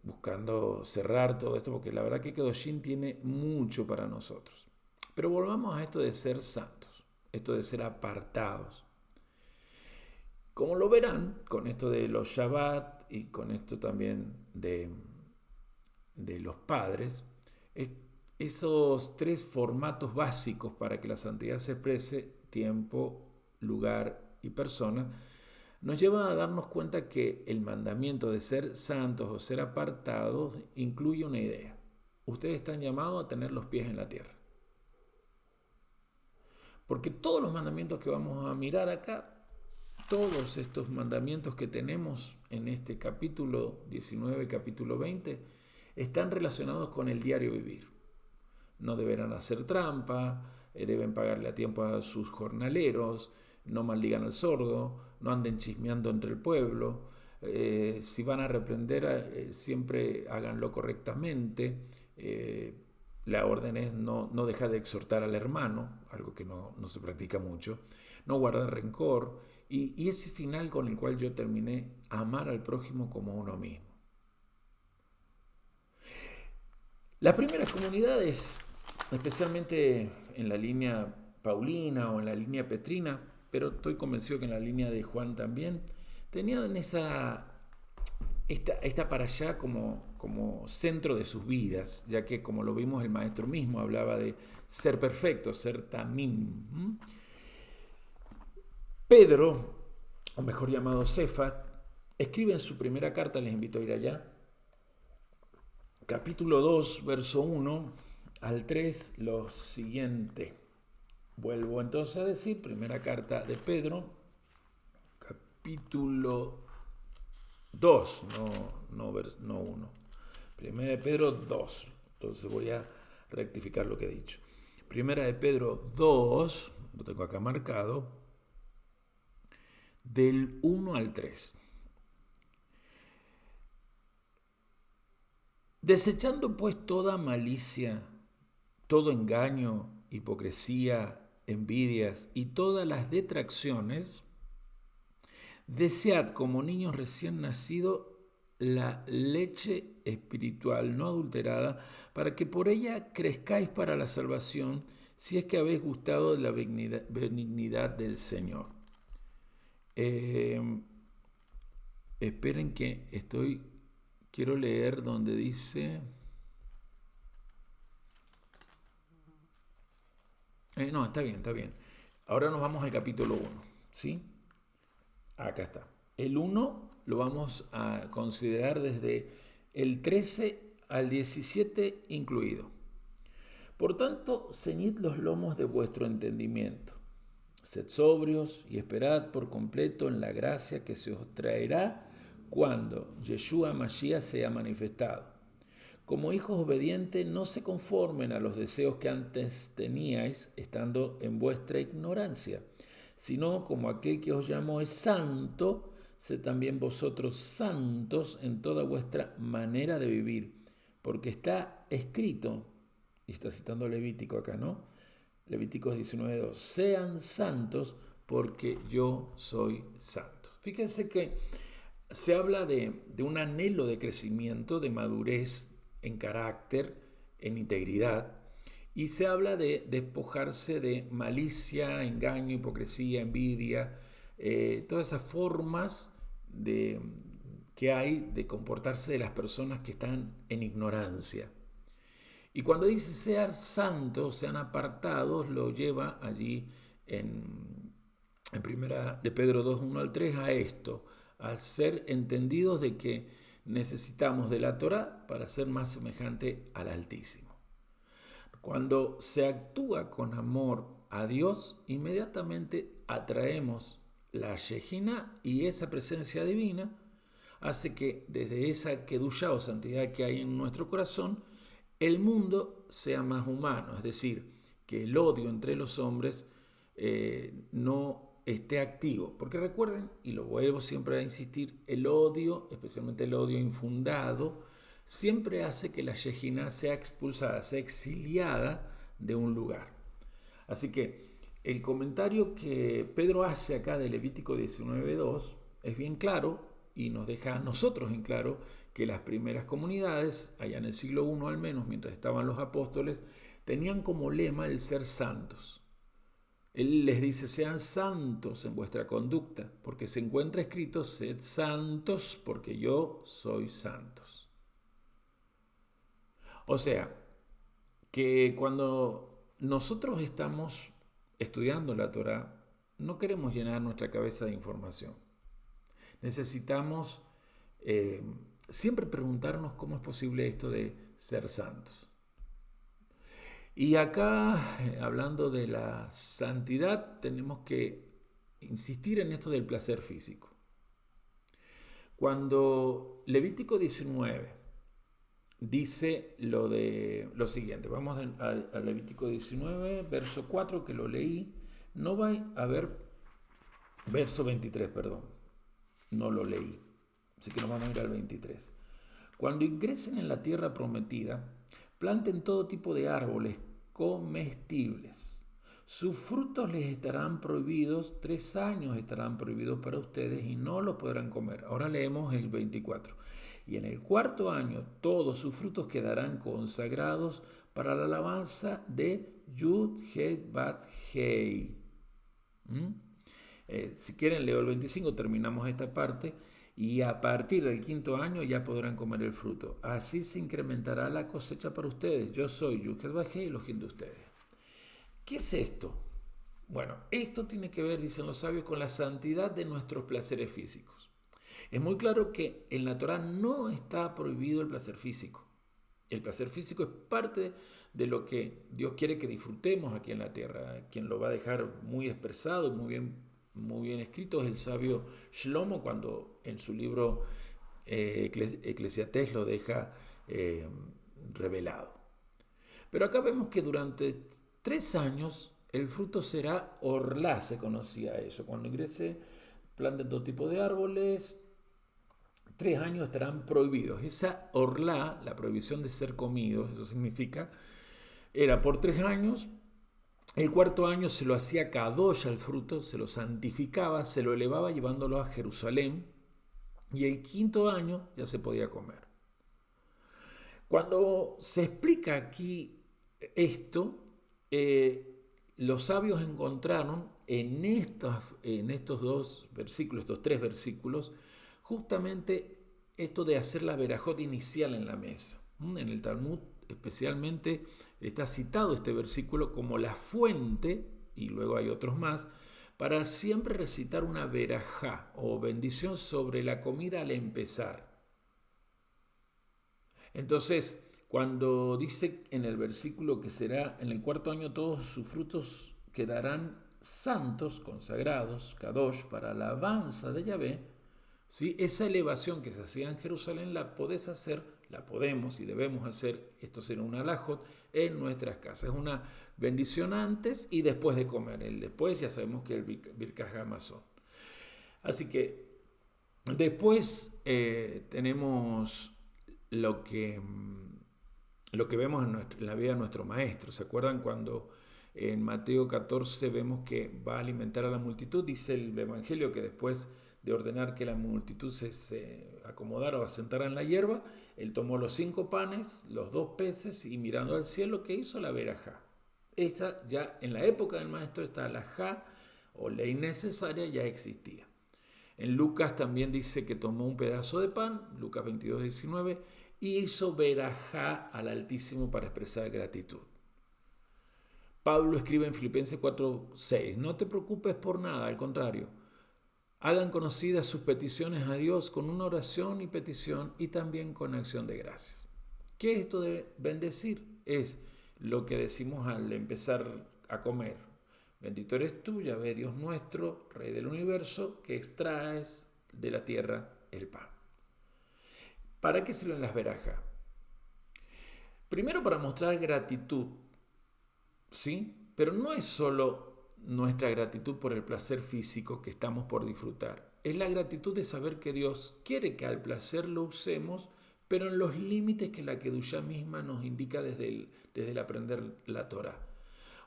buscando cerrar todo esto, porque la verdad que Kedoshim tiene mucho para nosotros. Pero volvamos a esto de ser santos, esto de ser apartados. Como lo verán, con esto de los Shabbat y con esto también de los padres, esos tres formatos básicos para que la santidad se exprese: tiempo, lugar y persona, nos lleva a darnos cuenta que el mandamiento de ser santos o ser apartados incluye una idea. Ustedes están llamados a tener los pies en la tierra. Porque todos los mandamientos que vamos a mirar acá, todos estos mandamientos que tenemos en este capítulo 19, capítulo 20, están relacionados con el diario vivir. No deberán hacer trampa, deben pagarle a tiempo a sus jornaleros, no maldigan al sordo, no anden chismeando entre el pueblo, si van a reprender, siempre háganlo correctamente. La orden es no dejar de exhortar al hermano, algo que no se practica mucho, no guardar rencor, y ese final con el cual yo terminé: amar al prójimo como a uno mismo. Las primeras comunidades, especialmente en la línea paulina o en la línea petrina, pero estoy convencido que en la línea de Juan también, tenían esta para allá como centro de sus vidas, ya que, como lo vimos, el maestro mismo hablaba de ser perfecto, ser tamim. Pedro, o mejor llamado Cefas, escribe en su primera carta, les invito a ir allá, capítulo 2, verso 1 al 3, lo siguiente. Vuelvo entonces a decir, primera carta de Pedro, capítulo 2, no 1. Primera de Pedro 2. Entonces voy a rectificar lo que he dicho. Primera de Pedro 2, lo tengo acá marcado, del 1 al 3. Desechando pues toda malicia, todo engaño, hipocresía, envidias y todas las detracciones, desead como niños recién nacidos la leche espiritual no adulterada, para que por ella crezcáis para la salvación, si es que habéis gustado de la benignidad del Señor. Esperen que quiero leer donde dice... no, está bien. Ahora nos vamos al capítulo 1, ¿sí? Acá está. El 1 lo vamos a considerar desde el 13 al 17 incluido. Por tanto, ceñid los lomos de vuestro entendimiento. Sed sobrios y esperad por completo en la gracia que se os traerá cuando Yeshua Mashiach sea manifestado. Como hijos obedientes, no se conformen a los deseos que antes teníais, estando en vuestra ignorancia, sino como aquel que os llamó es santo, sed también vosotros santos en toda vuestra manera de vivir, porque está escrito, y está citando Levítico acá, ¿no? Levíticos 19:2, sean santos porque yo soy santo. Fíjense que se habla de un anhelo de crecimiento, de madurez en carácter, en integridad, y se habla de despojarse de malicia, engaño, hipocresía, envidia, todas esas formas que hay de comportarse de las personas que están en ignorancia. Y cuando dice sean santos, sean apartados, lo lleva allí en primera de Pedro 2, 1 al 3 a esto, a ser entendidos de que necesitamos de la Torá para ser más semejante al Altísimo. Cuando se actúa con amor a Dios, inmediatamente atraemos la Shejina, y esa presencia divina hace que desde esa Kedushá o santidad que hay en nuestro corazón, el mundo sea más humano, es decir, que el odio entre los hombres no esté activo. Porque recuerden, y lo vuelvo siempre a insistir, el odio, especialmente el odio infundado, siempre hace que la Shejina sea expulsada, sea exiliada de un lugar. Así que el comentario que Pedro hace acá de Levítico 19:2 es bien claro y nos deja a nosotros en claro que las primeras comunidades, allá en el siglo I al menos, mientras estaban los apóstoles, tenían como lema el ser santos. Él les dice, sean santos en vuestra conducta, porque se encuentra escrito, sed santos porque yo soy santos. O sea, que cuando nosotros estamos estudiando la Torá, no queremos llenar nuestra cabeza de información. Necesitamos siempre preguntarnos cómo es posible esto de ser santos. Y acá, hablando de la santidad, tenemos que insistir en esto del placer físico. Cuando Levítico 19 dice lo siguiente, vamos a Levítico 19, verso 4, que lo leí, no va a haber, verso 23, perdón, no lo leí, así que nos vamos a ir al 23. Cuando ingresen en la tierra prometida, planten todo tipo de árboles comestibles. Sus frutos les estarán prohibidos, 3 años estarán prohibidos para ustedes y no los podrán comer. Ahora leemos el 24. Y en el 4.º año todos sus frutos quedarán consagrados para la alabanza de Yud, Het, Bat, Hei. Si quieren leo el 25, terminamos esta parte. Y a partir del 5.º año ya podrán comer el fruto. Así se incrementará la cosecha para ustedes. Yo soy Yud, Het, Bat, Hei, Elohim de ustedes. ¿Qué es esto? Bueno, esto tiene que ver, dicen los sabios, con la santidad de nuestros placeres físicos. Es muy claro que en la Torá no está prohibido el placer físico. El placer físico es parte de lo que Dios quiere que disfrutemos aquí en la tierra. Quien lo va a dejar muy expresado, muy bien escrito, es el sabio Shlomo, cuando en su libro Eclesiastés lo deja revelado. Pero acá vemos que durante 3 años el fruto será orlá, se conocía eso. Cuando ingrese, planten todo tipo de árboles, 3 años estarán prohibidos. Esa orlá, la prohibición de ser comidos, eso significa, era por 3 años. El 4.º año se lo hacía kadosh al fruto, se lo santificaba, se lo elevaba llevándolo a Jerusalén. Y el 5.º año ya se podía comer. Cuando se explica aquí esto, los sabios encontraron en estos 2 versículos, estos 3 versículos, justamente esto de hacer la verajot inicial en la mesa. En el Talmud especialmente está citado este versículo como la fuente, y luego hay otros más, para siempre recitar una verajá o bendición sobre la comida al empezar. Entonces, cuando dice en el versículo que será en el 4.º año todos sus frutos quedarán santos, consagrados, kadosh, para la alabanza de Yahvé, ¿sí? Esa elevación que se hacía en Jerusalén la podemos y debemos hacer, esto será un alajot, en nuestras casas. Es una bendición antes y después de comer. El después ya sabemos que el Birkat Hamazon. Así que después tenemos lo que vemos en la vida de nuestro maestro. ¿Se acuerdan cuando en Mateo 14 vemos que va a alimentar a la multitud? Dice el Evangelio que después de ordenar que la multitud se acomodara o asentara en la hierba, él tomó los 5 panes, los 2 peces y mirando al cielo, ¿qué hizo? La verajá. Esta ya en la época del maestro, esta alajá o ley necesaria ya existía. En Lucas también dice que tomó un pedazo de pan, Lucas 22:19, y hizo verajá al Altísimo para expresar gratitud. Pablo escribe en Filipenses 4:6, no te preocupes por nada, al contrario, hagan conocidas sus peticiones a Dios con una oración y petición y también con acción de gracias. ¿Qué es esto de bendecir? Es lo que decimos al empezar a comer. Bendito eres tú, Yahvé, Dios nuestro, Rey del universo, que extraes de la tierra el pan. ¿Para qué sirven las verajá? Primero para mostrar gratitud, ¿sí? Pero no es solo nuestra gratitud por el placer físico que estamos por disfrutar. Es la gratitud de saber que Dios quiere que al placer lo usemos pero en los límites que la Kedushá misma nos indica desde el aprender la Torá.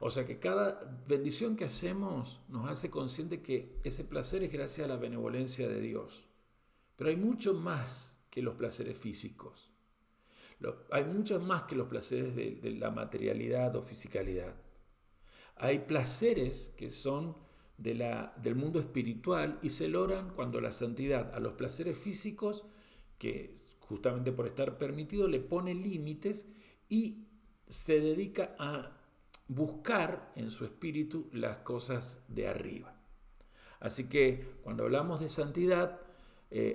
O sea que cada bendición que hacemos nos hace consciente que ese placer es gracias a la benevolencia de Dios. Pero hay mucho más que los placeres físicos. Hay mucho más que los placeres de la materialidad o fisicalidad. Hay placeres que son del mundo espiritual y se logran cuando la santidad a los placeres físicos, que justamente por estar permitido le pone límites y se dedica a buscar en su espíritu las cosas de arriba. Así que cuando hablamos de santidad,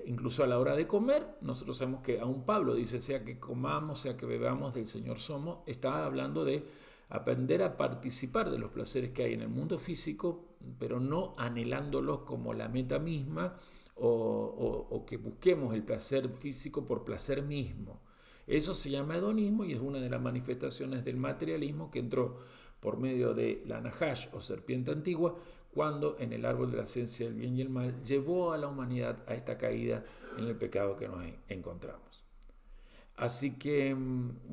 incluso a la hora de comer, nosotros sabemos que aún Pablo dice, sea que comamos, sea que bebamos, del Señor somos, está hablando de aprender a participar de los placeres que hay en el mundo físico, pero no anhelándolos como la meta misma o que busquemos el placer físico por placer mismo. Eso se llama hedonismo y es una de las manifestaciones del materialismo que entró por medio de la Nahash o serpiente antigua, cuando en el árbol de la ciencia del bien y el mal llevó a la humanidad a esta caída en el pecado que nos encontramos. Así que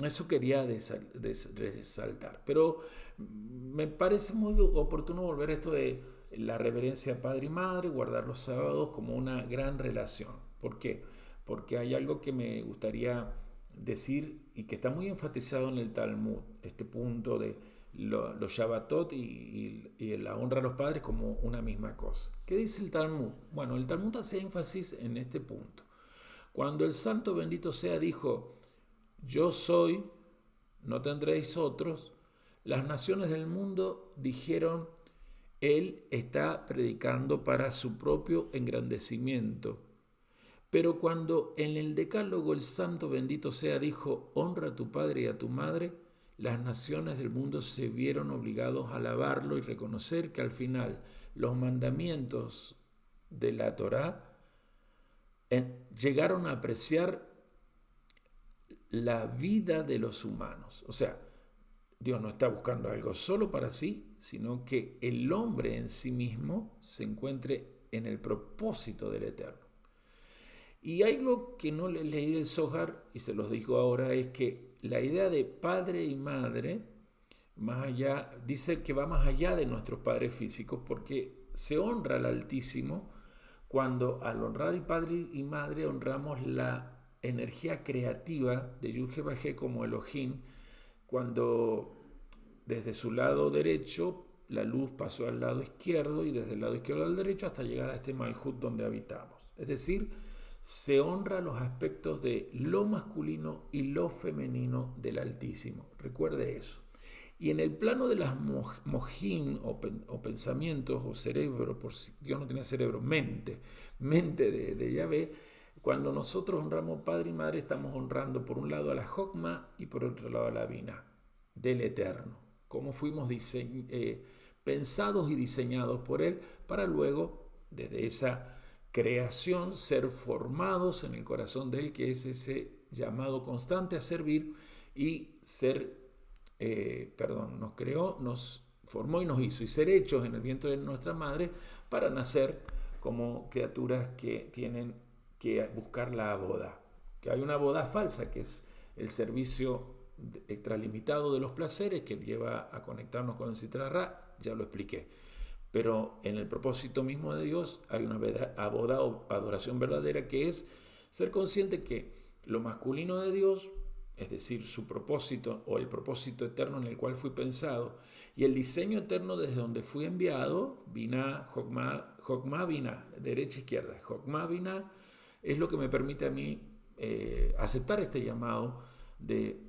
eso quería resaltar. Pero me parece muy oportuno volver a esto de la reverencia a padre y madre, guardar los sábados como una gran relación. ¿Por qué? Porque hay algo que me gustaría decir y que está muy enfatizado en el Talmud, este punto de los Shabbatot y la honra a los padres como una misma cosa. ¿Qué dice el Talmud? Bueno, el Talmud hace énfasis en este punto. Cuando el santo bendito sea dijo, yo soy, no tendréis otros, las naciones del mundo dijeron, él está predicando para su propio engrandecimiento. Pero cuando en el decálogo el santo bendito sea dijo, honra a tu padre y a tu madre, las naciones del mundo se vieron obligados a alabarlo y reconocer que al final los mandamientos de la Torá llegaron a apreciar la vida de los humanos. O sea, Dios no está buscando algo solo para sí, sino que el hombre en sí mismo se encuentre en el propósito del Eterno. Y algo que no les leí del Zohar, y se los digo ahora, es que la idea de padre y madre, más allá, dice que va más allá de nuestros padres físicos, porque se honra al Altísimo cuando al honrar al padre y madre honramos la energía creativa de Yud-Heh-Vah-Heh como Elohim, cuando desde su lado derecho la luz pasó al lado izquierdo y desde el lado izquierdo al derecho hasta llegar a este Malhut donde habitamos. Es decir, se honra los aspectos de lo masculino y lo femenino del Altísimo. Recuerde eso. Y en el plano de las mojim o pensamientos o cerebro, por si Dios no tiene cerebro, mente de Yahvé, cuando nosotros honramos padre y madre, estamos honrando por un lado a la Jokma y por otro lado a la Binah del Eterno. Como fuimos pensados y diseñados por Él para luego, desde esa creación, ser formados en el corazón de Él, que es ese llamado constante a servir y ser, nos creó, nos formó y nos hizo, y ser hechos en el vientre de nuestra madre para nacer como criaturas que tienen que buscar la boda. Que hay una boda falsa, que es el servicio extralimitado de los placeres que lleva a conectarnos con el Sitra Ra, ya lo expliqué. Pero en el propósito mismo de Dios hay una boda o adoración verdadera, que es ser consciente que lo masculino de Dios, es decir, su propósito o el propósito eterno en el cual fui pensado, y el diseño eterno desde donde fui enviado, Binah, Jokma, Binah, derecha, izquierda, Jokma, Binah, es lo que me permite a mí aceptar este llamado de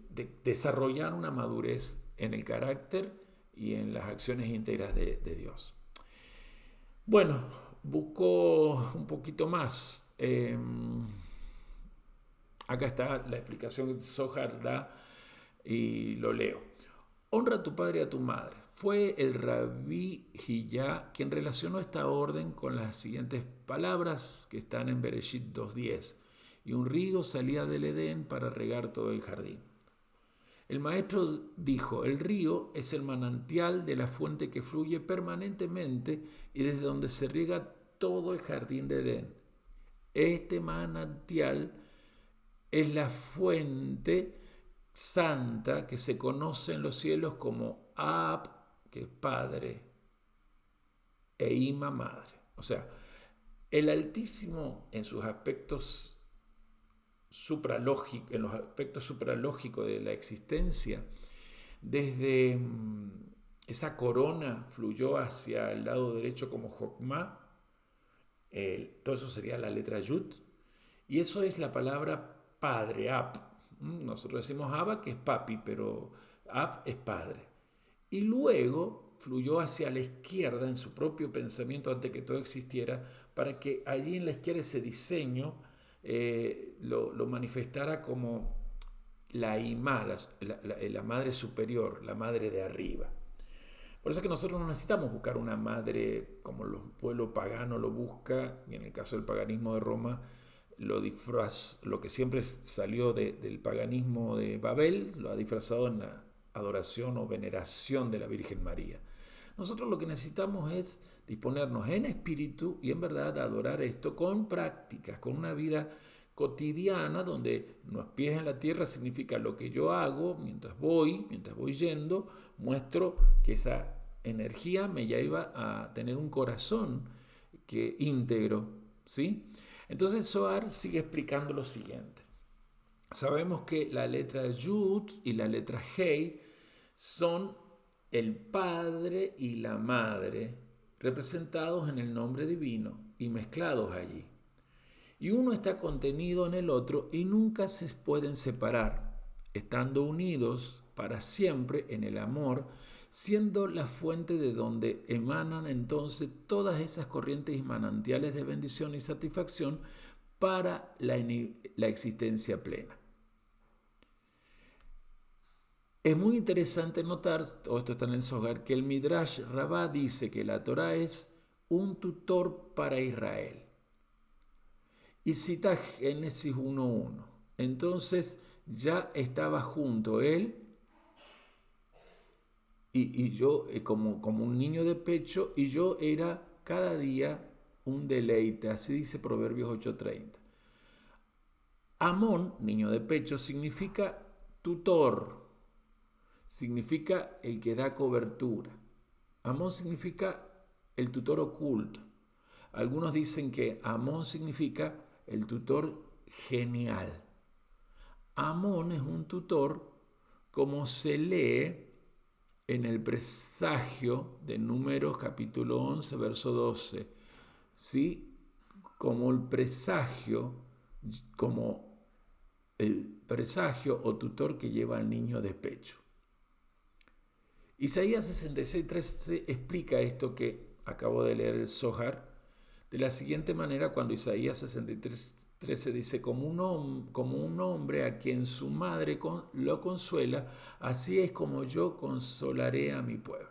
desarrollar una madurez en el carácter y en las acciones íntegras de Dios. Bueno, busco un poquito más. Acá está la explicación que Zohar da y lo leo. Honra a tu padre y a tu madre. Fue el Rabí Hillá quien relacionó esta orden con las siguientes palabras que están en Bereshit 2.10. Y un río salía del Edén para regar todo el jardín. El maestro dijo, el río es el manantial de la fuente que fluye permanentemente y desde donde se riega todo el jardín de Edén. Este manantial es la fuente santa que se conoce en los cielos como Ab, que es Padre, e Ima, Madre. O sea, el Altísimo en sus aspectos supralógicos, en los aspectos supralógicos de la existencia, desde esa corona fluyó hacia el lado derecho como Jokmah, todo eso sería la letra Yud, y eso es la palabra padre, Ab. Nosotros decimos Abba, que es papi, pero Ab es padre. Y luego fluyó hacia la izquierda en su propio pensamiento antes que todo existiera, para que allí en la izquierda ese diseño lo manifestara como la Imá, la madre superior, la madre de arriba. Por eso es que nosotros no necesitamos buscar una madre como el pueblo pagano lo busca, y en el caso del paganismo de Roma, lo que siempre salió del paganismo de Babel, lo ha disfrazado en la adoración o veneración de la Virgen María. Nosotros lo que necesitamos es disponernos en espíritu y en verdad a adorar esto con prácticas, con una vida cotidiana donde los pies en la tierra significa lo que yo hago mientras voy yendo, muestro que esa energía me lleva a tener un corazón que íntegro, ¿sí? Entonces Zohar sigue explicando lo siguiente. Sabemos que la letra Yud y la letra Hei son el Padre y la Madre representados en el nombre divino y mezclados allí. Y uno está contenido en el otro y nunca se pueden separar, estando unidos para siempre en el amor, siendo la fuente de donde emanan entonces todas esas corrientes y manantiales de bendición y satisfacción para la existencia plena. Es muy interesante notar, todo esto está en el Zohar, que el Midrash Rabbah dice que la Torah es un tutor para Israel. Y cita Génesis 1.1. Entonces ya estaba junto él y yo como un niño de pecho, y yo era cada día un deleite. Así dice Proverbios 8.30. Amón, niño de pecho, significa tutor, significa el que da cobertura. Amón significa el tutor oculto. Algunos dicen que Amón significa el tutor genial. Amón es un tutor como se lee en el presagio de Números capítulo 11, verso 12. ¿Sí? Como el presagio o tutor que lleva al niño de pecho. Isaías 66.13 explica esto que acabo de leer el Zohar de la siguiente manera cuando Isaías 63.13 dice: como un hombre a quien su madre lo consuela, así es como yo consolaré a mi pueblo.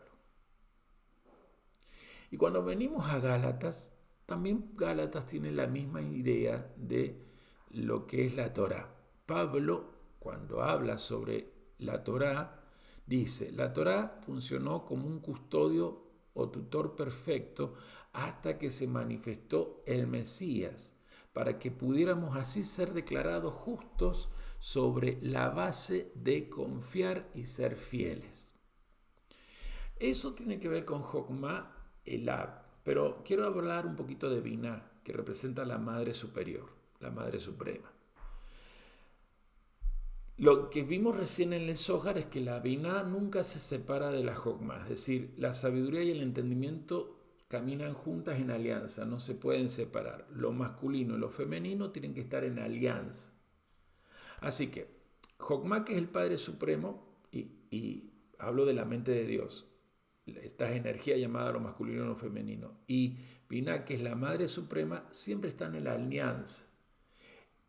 Y cuando venimos a Gálatas, también Gálatas tiene la misma idea de lo que es la Torá. Pablo, cuando habla sobre la Torá, dice: la Torá funcionó como un custodio o tutor perfecto hasta que se manifestó el Mesías, para que pudiéramos así ser declarados justos sobre la base de confiar y ser fieles. Eso tiene que ver con Jokmah, el Ab, pero quiero hablar un poquito de Binah, que representa la Madre Superior, la Madre Suprema. Lo que vimos recién en el Zohar es que la Binah nunca se separa de la Jokmah, es decir, la sabiduría y el entendimiento caminan juntas en alianza, no se pueden separar. Lo masculino y lo femenino tienen que estar en alianza. Así que, Jokmah, que es el Padre Supremo, y hablo de la mente de Dios, esta energía llamada lo masculino y lo femenino, y Binah, que es la Madre Suprema, siempre están en la alianza.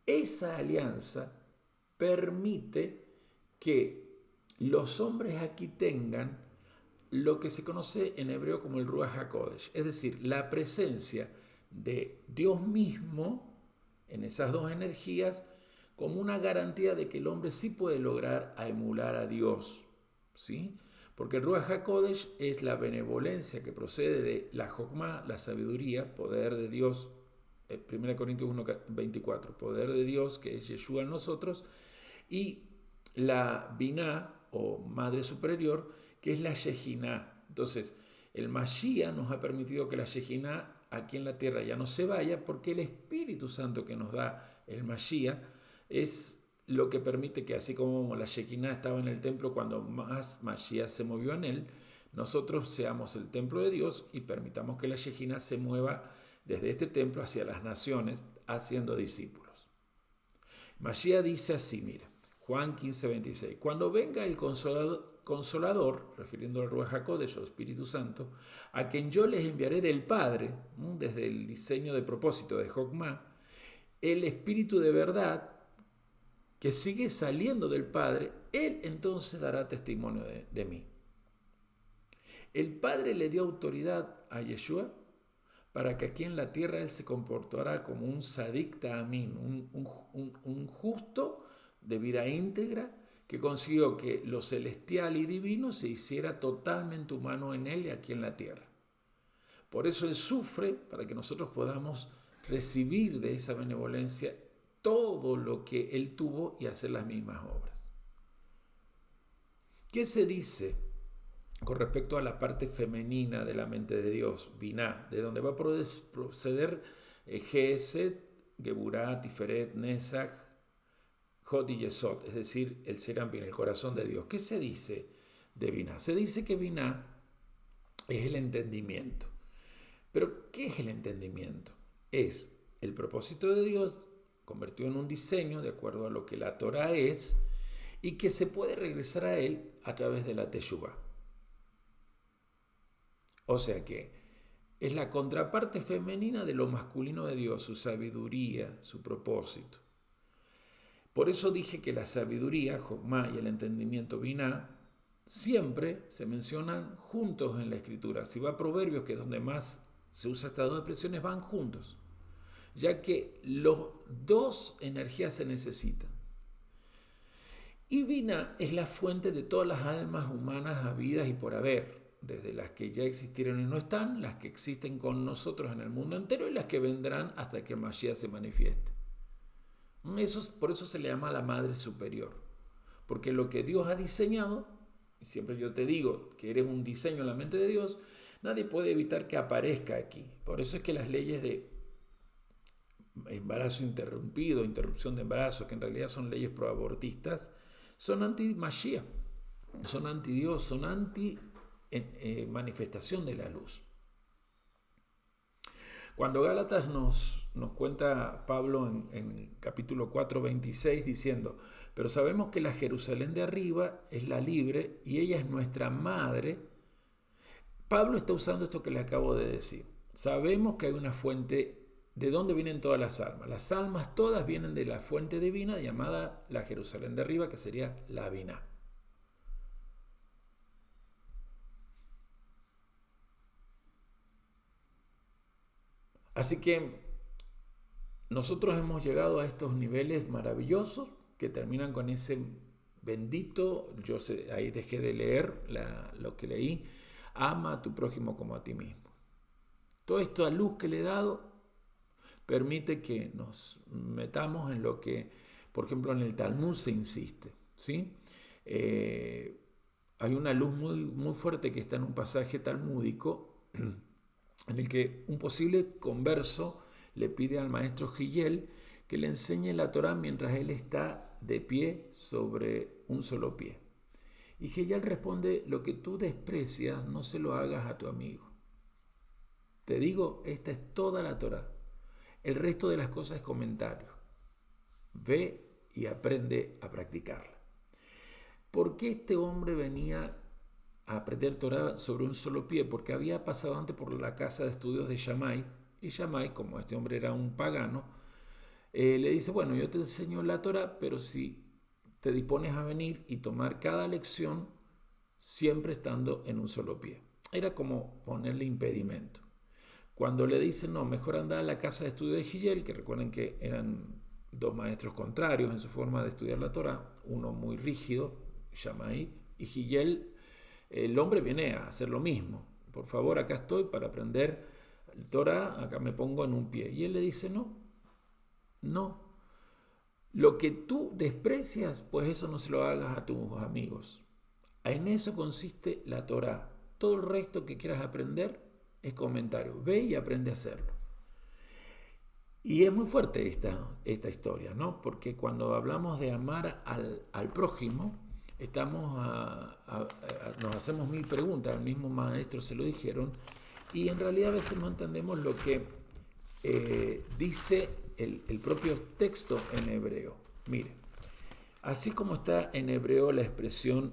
Esa alianza permite que los hombres aquí tengan lo que se conoce en hebreo como el Ruach HaKodesh, es decir, la presencia de Dios mismo en esas dos energías como una garantía de que el hombre sí puede lograr emular a Dios, ¿sí? Porque el Ruach HaKodesh es la benevolencia que procede de la Jokmah, la sabiduría, poder de Dios 1 Corintios 1:24, poder de Dios que es Yeshua en nosotros, y la Biná o Madre Superior, que es la Shejiná. Entonces, el Mashiach nos ha permitido que la Shejiná aquí en la tierra ya no se vaya, porque el Espíritu Santo que nos da el Mashiach es lo que permite que, así como la Shekinah estaba en el templo cuando más Mashiach se movió en él, nosotros seamos el templo de Dios y permitamos que la Shekinah se mueva desde este templo hacia las naciones, haciendo discípulos. Mashiach dice así, mira, Juan 15:26, cuando venga el Consolador, refiriendo al Ruach HaKodesh, el Espíritu Santo, a quien yo les enviaré del Padre, desde el diseño de propósito de Jokmah, el Espíritu de verdad, que sigue saliendo del Padre, Él entonces dará testimonio de mí. El Padre le dio autoridad a Yeshua para que aquí en la tierra Él se comportara como un sadik ta'amin, un justo de vida íntegra, que consiguió que lo celestial y divino se hiciera totalmente humano en Él y aquí en la tierra. Por eso Él sufre, para que nosotros podamos recibir de esa benevolencia todo lo que Él tuvo y hacer las mismas obras. ¿Qué se dice con respecto a la parte femenina de la mente de Dios, Biná, de donde va a proceder Geset, Geburah, Tiferet, Nesach, Hod y Yesod, es decir, el Serampín, el corazón de Dios? ¿Qué se dice de Biná? Se dice que Biná es el entendimiento. ¿Pero qué es el entendimiento? Es el propósito de Dios convertido en un diseño de acuerdo a lo que la Torah es y que se puede regresar a él a través de la Teshuvah. O sea que es la contraparte femenina de lo masculino de Dios, su sabiduría, su propósito. Por eso dije que la sabiduría, Jokmah, y el entendimiento, Biná, siempre se mencionan juntos en la Escritura. Si va a Proverbios, que es donde más se usa estas dos expresiones, van juntos, ya que las dos energías se necesitan. Y Biná es la fuente de todas las almas humanas habidas y por haber, desde las que ya existieron y no están, las que existen con nosotros en el mundo entero y las que vendrán hasta que el Mashiach se manifieste. Por eso se le llama la Madre Superior, porque lo que Dios ha diseñado, y siempre yo te digo que eres un diseño en la mente de Dios, nadie puede evitar que aparezca aquí. Por eso es que las leyes de embarazo interrumpido, interrupción de embarazo, que en realidad son leyes proabortistas, son anti-Mashiach, son anti-Dios, son anti-manifestación de la luz. Cuando Gálatas nos cuenta Pablo en capítulo 4:26 diciendo, pero sabemos que la Jerusalén de arriba es la libre y ella es nuestra madre, Pablo está usando esto que le acabo de decir. Sabemos que hay una fuente. ¿De dónde vienen todas las almas? Las almas todas vienen de la fuente divina llamada la Jerusalén de arriba, que sería la Biná. Así que nosotros hemos llegado a estos niveles maravillosos que terminan con ese bendito, ahí dejé de leer lo que leí, ama a tu prójimo como a ti mismo. Toda esta luz que le he dado permite que nos metamos en lo que, por ejemplo, en el Talmud se insiste, ¿sí? Hay una luz muy, muy fuerte que está en un pasaje talmúdico en el que un posible converso le pide al maestro Hillel que le enseñe la Torá mientras él está de pie sobre un solo pie. Y Hillel responde, lo que tú desprecias no se lo hagas a tu amigo. Te digo, esta es toda la Torá. El resto de las cosas es comentario. Ve y aprende a practicarla. ¿Por qué este hombre venía a aprender Torah sobre un solo pie? Porque había pasado antes por la casa de estudios de Shammai, y Shammai, como este hombre era un pagano, le dice, bueno, yo te enseño la Torah, pero si te dispones a venir y tomar cada lección siempre estando en un solo pie. Era como ponerle impedimento. Cuando le dicen, no, mejor anda a la casa de estudio de Hillel, que recuerden que eran dos maestros contrarios en su forma de estudiar la Torah, uno muy rígido, Shammai, y Hillel, el hombre viene a hacer lo mismo. Por favor, acá estoy para aprender Torah, acá me pongo en un pie. Y él le dice, no. Lo que tú desprecias, pues eso no se lo hagas a tus amigos. En eso consiste la Torah. Todo el resto que quieras aprender es comentario. Ve y aprende a hacerlo. Y es muy fuerte esta historia, ¿no? Porque cuando hablamos de amar al prójimo, nos hacemos mil preguntas. Al mismo maestro se lo dijeron. Y en realidad a veces no entendemos lo que dice el propio texto en hebreo. Mire, así como está en hebreo la expresión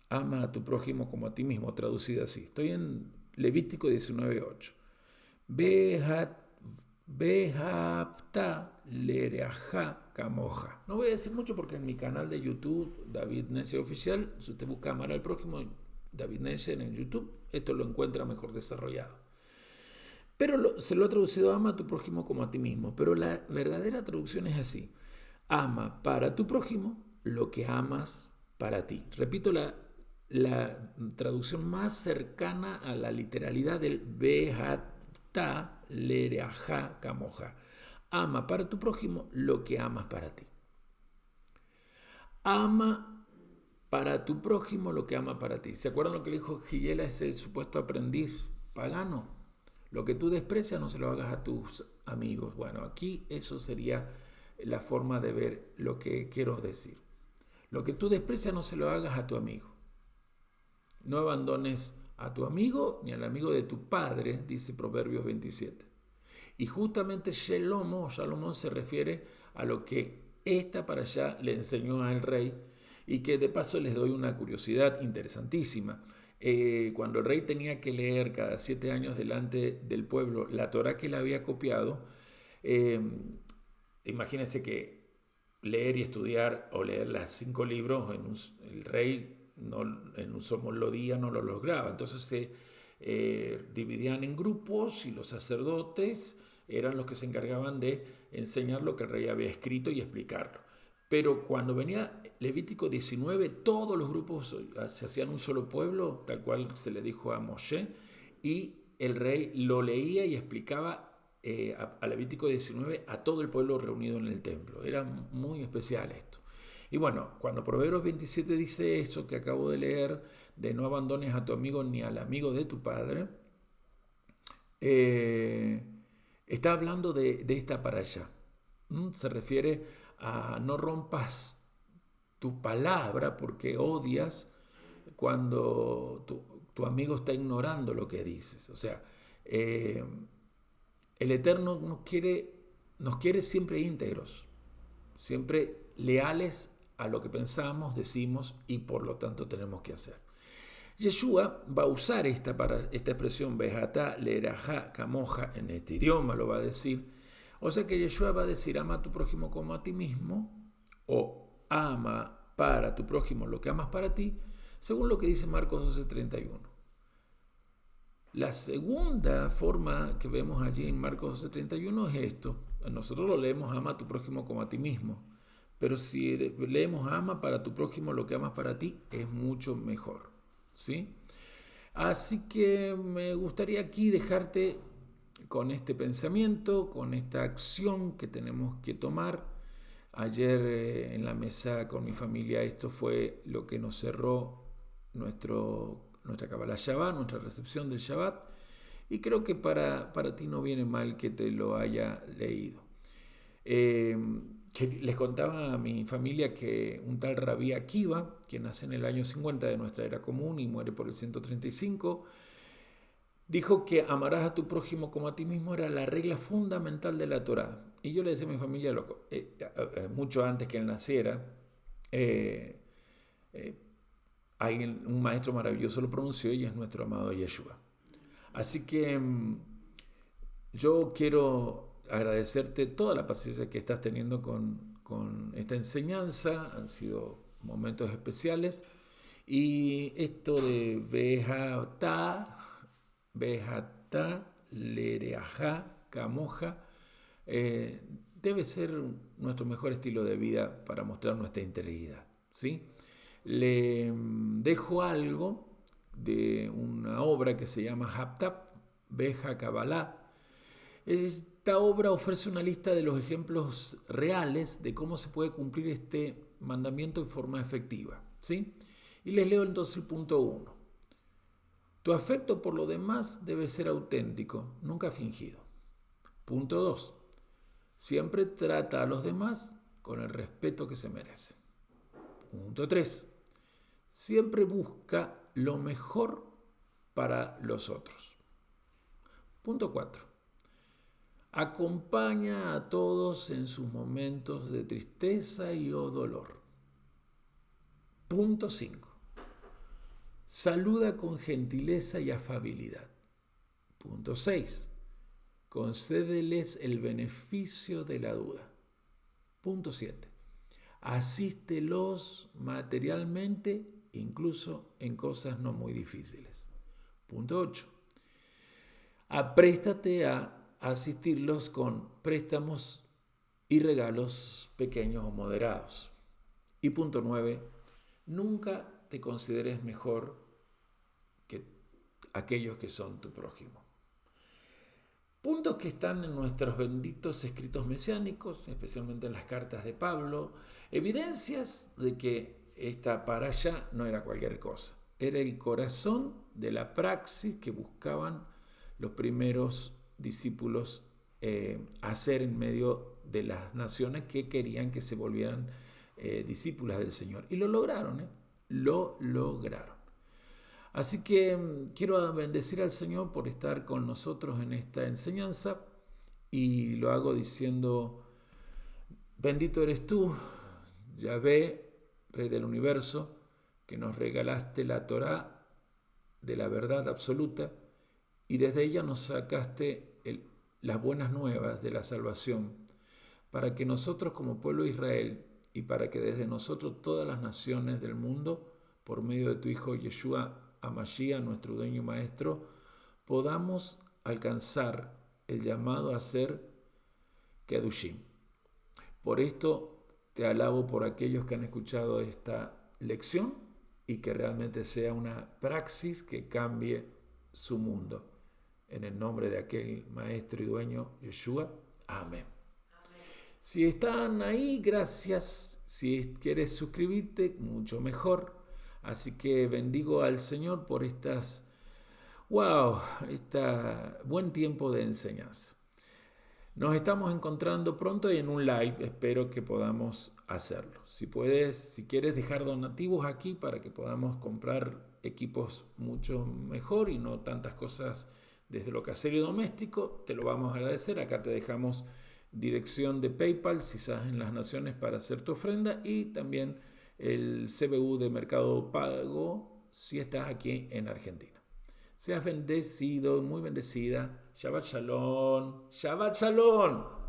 ama a tu prójimo como a ti mismo, traducida así. Estoy en Levítico 19:8. Behapta lereaja camoja. No voy a decir mucho porque en mi canal de YouTube, David Nesse Oficial, si usted busca amar al prójimo, David Nesse en el YouTube, esto lo encuentra mejor desarrollado. Pero se lo ha traducido ama a tu prójimo como a ti mismo. Pero la verdadera traducción es así. Ama para tu prójimo lo que amas para ti. Repito la traducción más cercana a la literalidad del Behata lereaja camoja. Ama para tu prójimo lo que amas para ti. Ama para tu prójimo lo que ama para ti. ¿Se acuerdan lo que le dijo Giyel a ese supuesto aprendiz pagano? Lo que tú desprecias no se lo hagas a tus amigos. Bueno, aquí eso sería la forma de ver lo que quiero decir. Lo que tú desprecias no se lo hagas a tu amigo. No abandones a tu amigo ni al amigo de tu padre, dice Proverbios 27. Y justamente Salomón se refiere a lo que esta para allá le enseñó al rey, y que de paso les doy una curiosidad interesantísima. Cuando el rey tenía que leer cada 7 años delante del pueblo la Torá que él había copiado, imagínense que leer y estudiar o leer las 5 libros, el rey en un solo día no lo lograba. Entonces se dividían en grupos y los sacerdotes eran los que se encargaban de enseñar lo que el rey había escrito y explicarlo. Pero cuando venía Levítico 19, todos los grupos se hacían un solo pueblo, tal cual se le dijo a Moshe, y el rey lo leía y explicaba a Levítico 19 a todo el pueblo reunido en el templo. Era muy especial esto. Y bueno, cuando Proverbios 27 dice eso que acabo de leer, de no abandones a tu amigo ni al amigo de tu padre, está hablando de esta para allá. Se refiere a no rompas tu palabra porque odias cuando tu amigo está ignorando lo que dices. O sea, el Eterno nos quiere siempre íntegros, siempre leales a lo que pensamos, decimos y por lo tanto tenemos que hacer. Yeshua va a usar esta expresión Behata leeraja camoja en este idioma, lo va a decir. O sea que Yeshua va a decir ama a tu prójimo como a ti mismo, o ama para tu prójimo lo que amas para ti, según lo que dice Marcos 12:31. La segunda forma que vemos allí en Marcos 12:31 es esto. Nosotros lo leemos ama a tu prójimo como a ti mismo, pero si leemos ama para tu prójimo lo que amas para ti, es mucho mejor, ¿sí? Así que me gustaría aquí dejarte con este pensamiento, con esta acción que tenemos que tomar. Ayer en la mesa con mi familia esto fue lo que nos cerró nuestra Kabbalah Shabbat, nuestra recepción del Shabbat, y creo que para ti no viene mal que te lo haya leído. Que les contaba a mi familia que un tal Rabí Akiva, que nace en el año 50 de nuestra era común y muere por el 135, dijo que amarás a tu prójimo como a ti mismo era la regla fundamental de la Torá. Y yo le decía a mi familia, mucho antes que él naciera, un maestro maravilloso lo pronunció y es nuestro amado Yeshua. Así que yo quiero agradecerte toda la paciencia que estás teniendo con esta enseñanza. Han sido momentos especiales. Y esto de Behata, Lereaja, Camoja, debe ser nuestro mejor estilo de vida para mostrar nuestra integridad, ¿sí? Le dejo algo de una obra que se llama Haptap, Beja Kabbalah, Esta obra ofrece una lista de los ejemplos reales de cómo se puede cumplir este mandamiento en forma efectiva, ¿sí? Y les leo entonces el punto 1. Tu afecto por lo demás debe ser auténtico, nunca fingido. Punto 2. Siempre trata a los demás con el respeto que se merecen. Punto 3. Siempre busca lo mejor para los otros. Punto 4. Acompaña a todos en sus momentos de tristeza y o dolor. Punto 5. Saluda con gentileza y afabilidad. Punto 6. Concédeles el beneficio de la duda. Punto 7. Asístelos materialmente, incluso en cosas no muy difíciles. Punto 8. Apréstate a asistirlos con préstamos y regalos pequeños o moderados. Y punto 9. Nunca te consideres mejor que aquellos que son tu prójimo. Puntos que están en nuestros benditos escritos mesiánicos, especialmente en las cartas de Pablo, evidencias de que esta parashá no era cualquier cosa. Era el corazón de la praxis que buscaban los primeros discípulos hacer en medio de las naciones que querían que se volvieran discípulas del Señor. Y lo lograron, lo lograron. Así que quiero bendecir al Señor por estar con nosotros en esta enseñanza y lo hago diciendo, bendito eres tú, Yahvé, Rey del Universo, que nos regalaste la Torá de la verdad absoluta y desde ella nos sacaste las buenas nuevas de la salvación, para que nosotros como pueblo de Israel y para que desde nosotros todas las naciones del mundo, por medio de tu Hijo Yeshua HaMashiach, nuestro dueño y maestro, podamos alcanzar el llamado a ser Kedushim. Por esto te alabo por aquellos que han escuchado esta lección y que realmente sea una praxis que cambie su mundo. En el nombre de aquel maestro y dueño Yeshua. Amén. Si están ahí, gracias. Si quieres suscribirte, mucho mejor. Así que bendigo al Señor por este buen tiempo de enseñanza. Nos estamos encontrando pronto y en un live espero que podamos hacerlo. Si quieres dejar donativos aquí para que podamos comprar equipos mucho mejor y no tantas cosas desde lo casero y doméstico, te lo vamos a agradecer. Acá te dejamos dirección de PayPal si estás en las naciones para hacer tu ofrenda y también el CBU de Mercado Pago si estás aquí en Argentina. Seas bendecido, muy bendecida. Shabbat Shalom. Shabbat Shalom.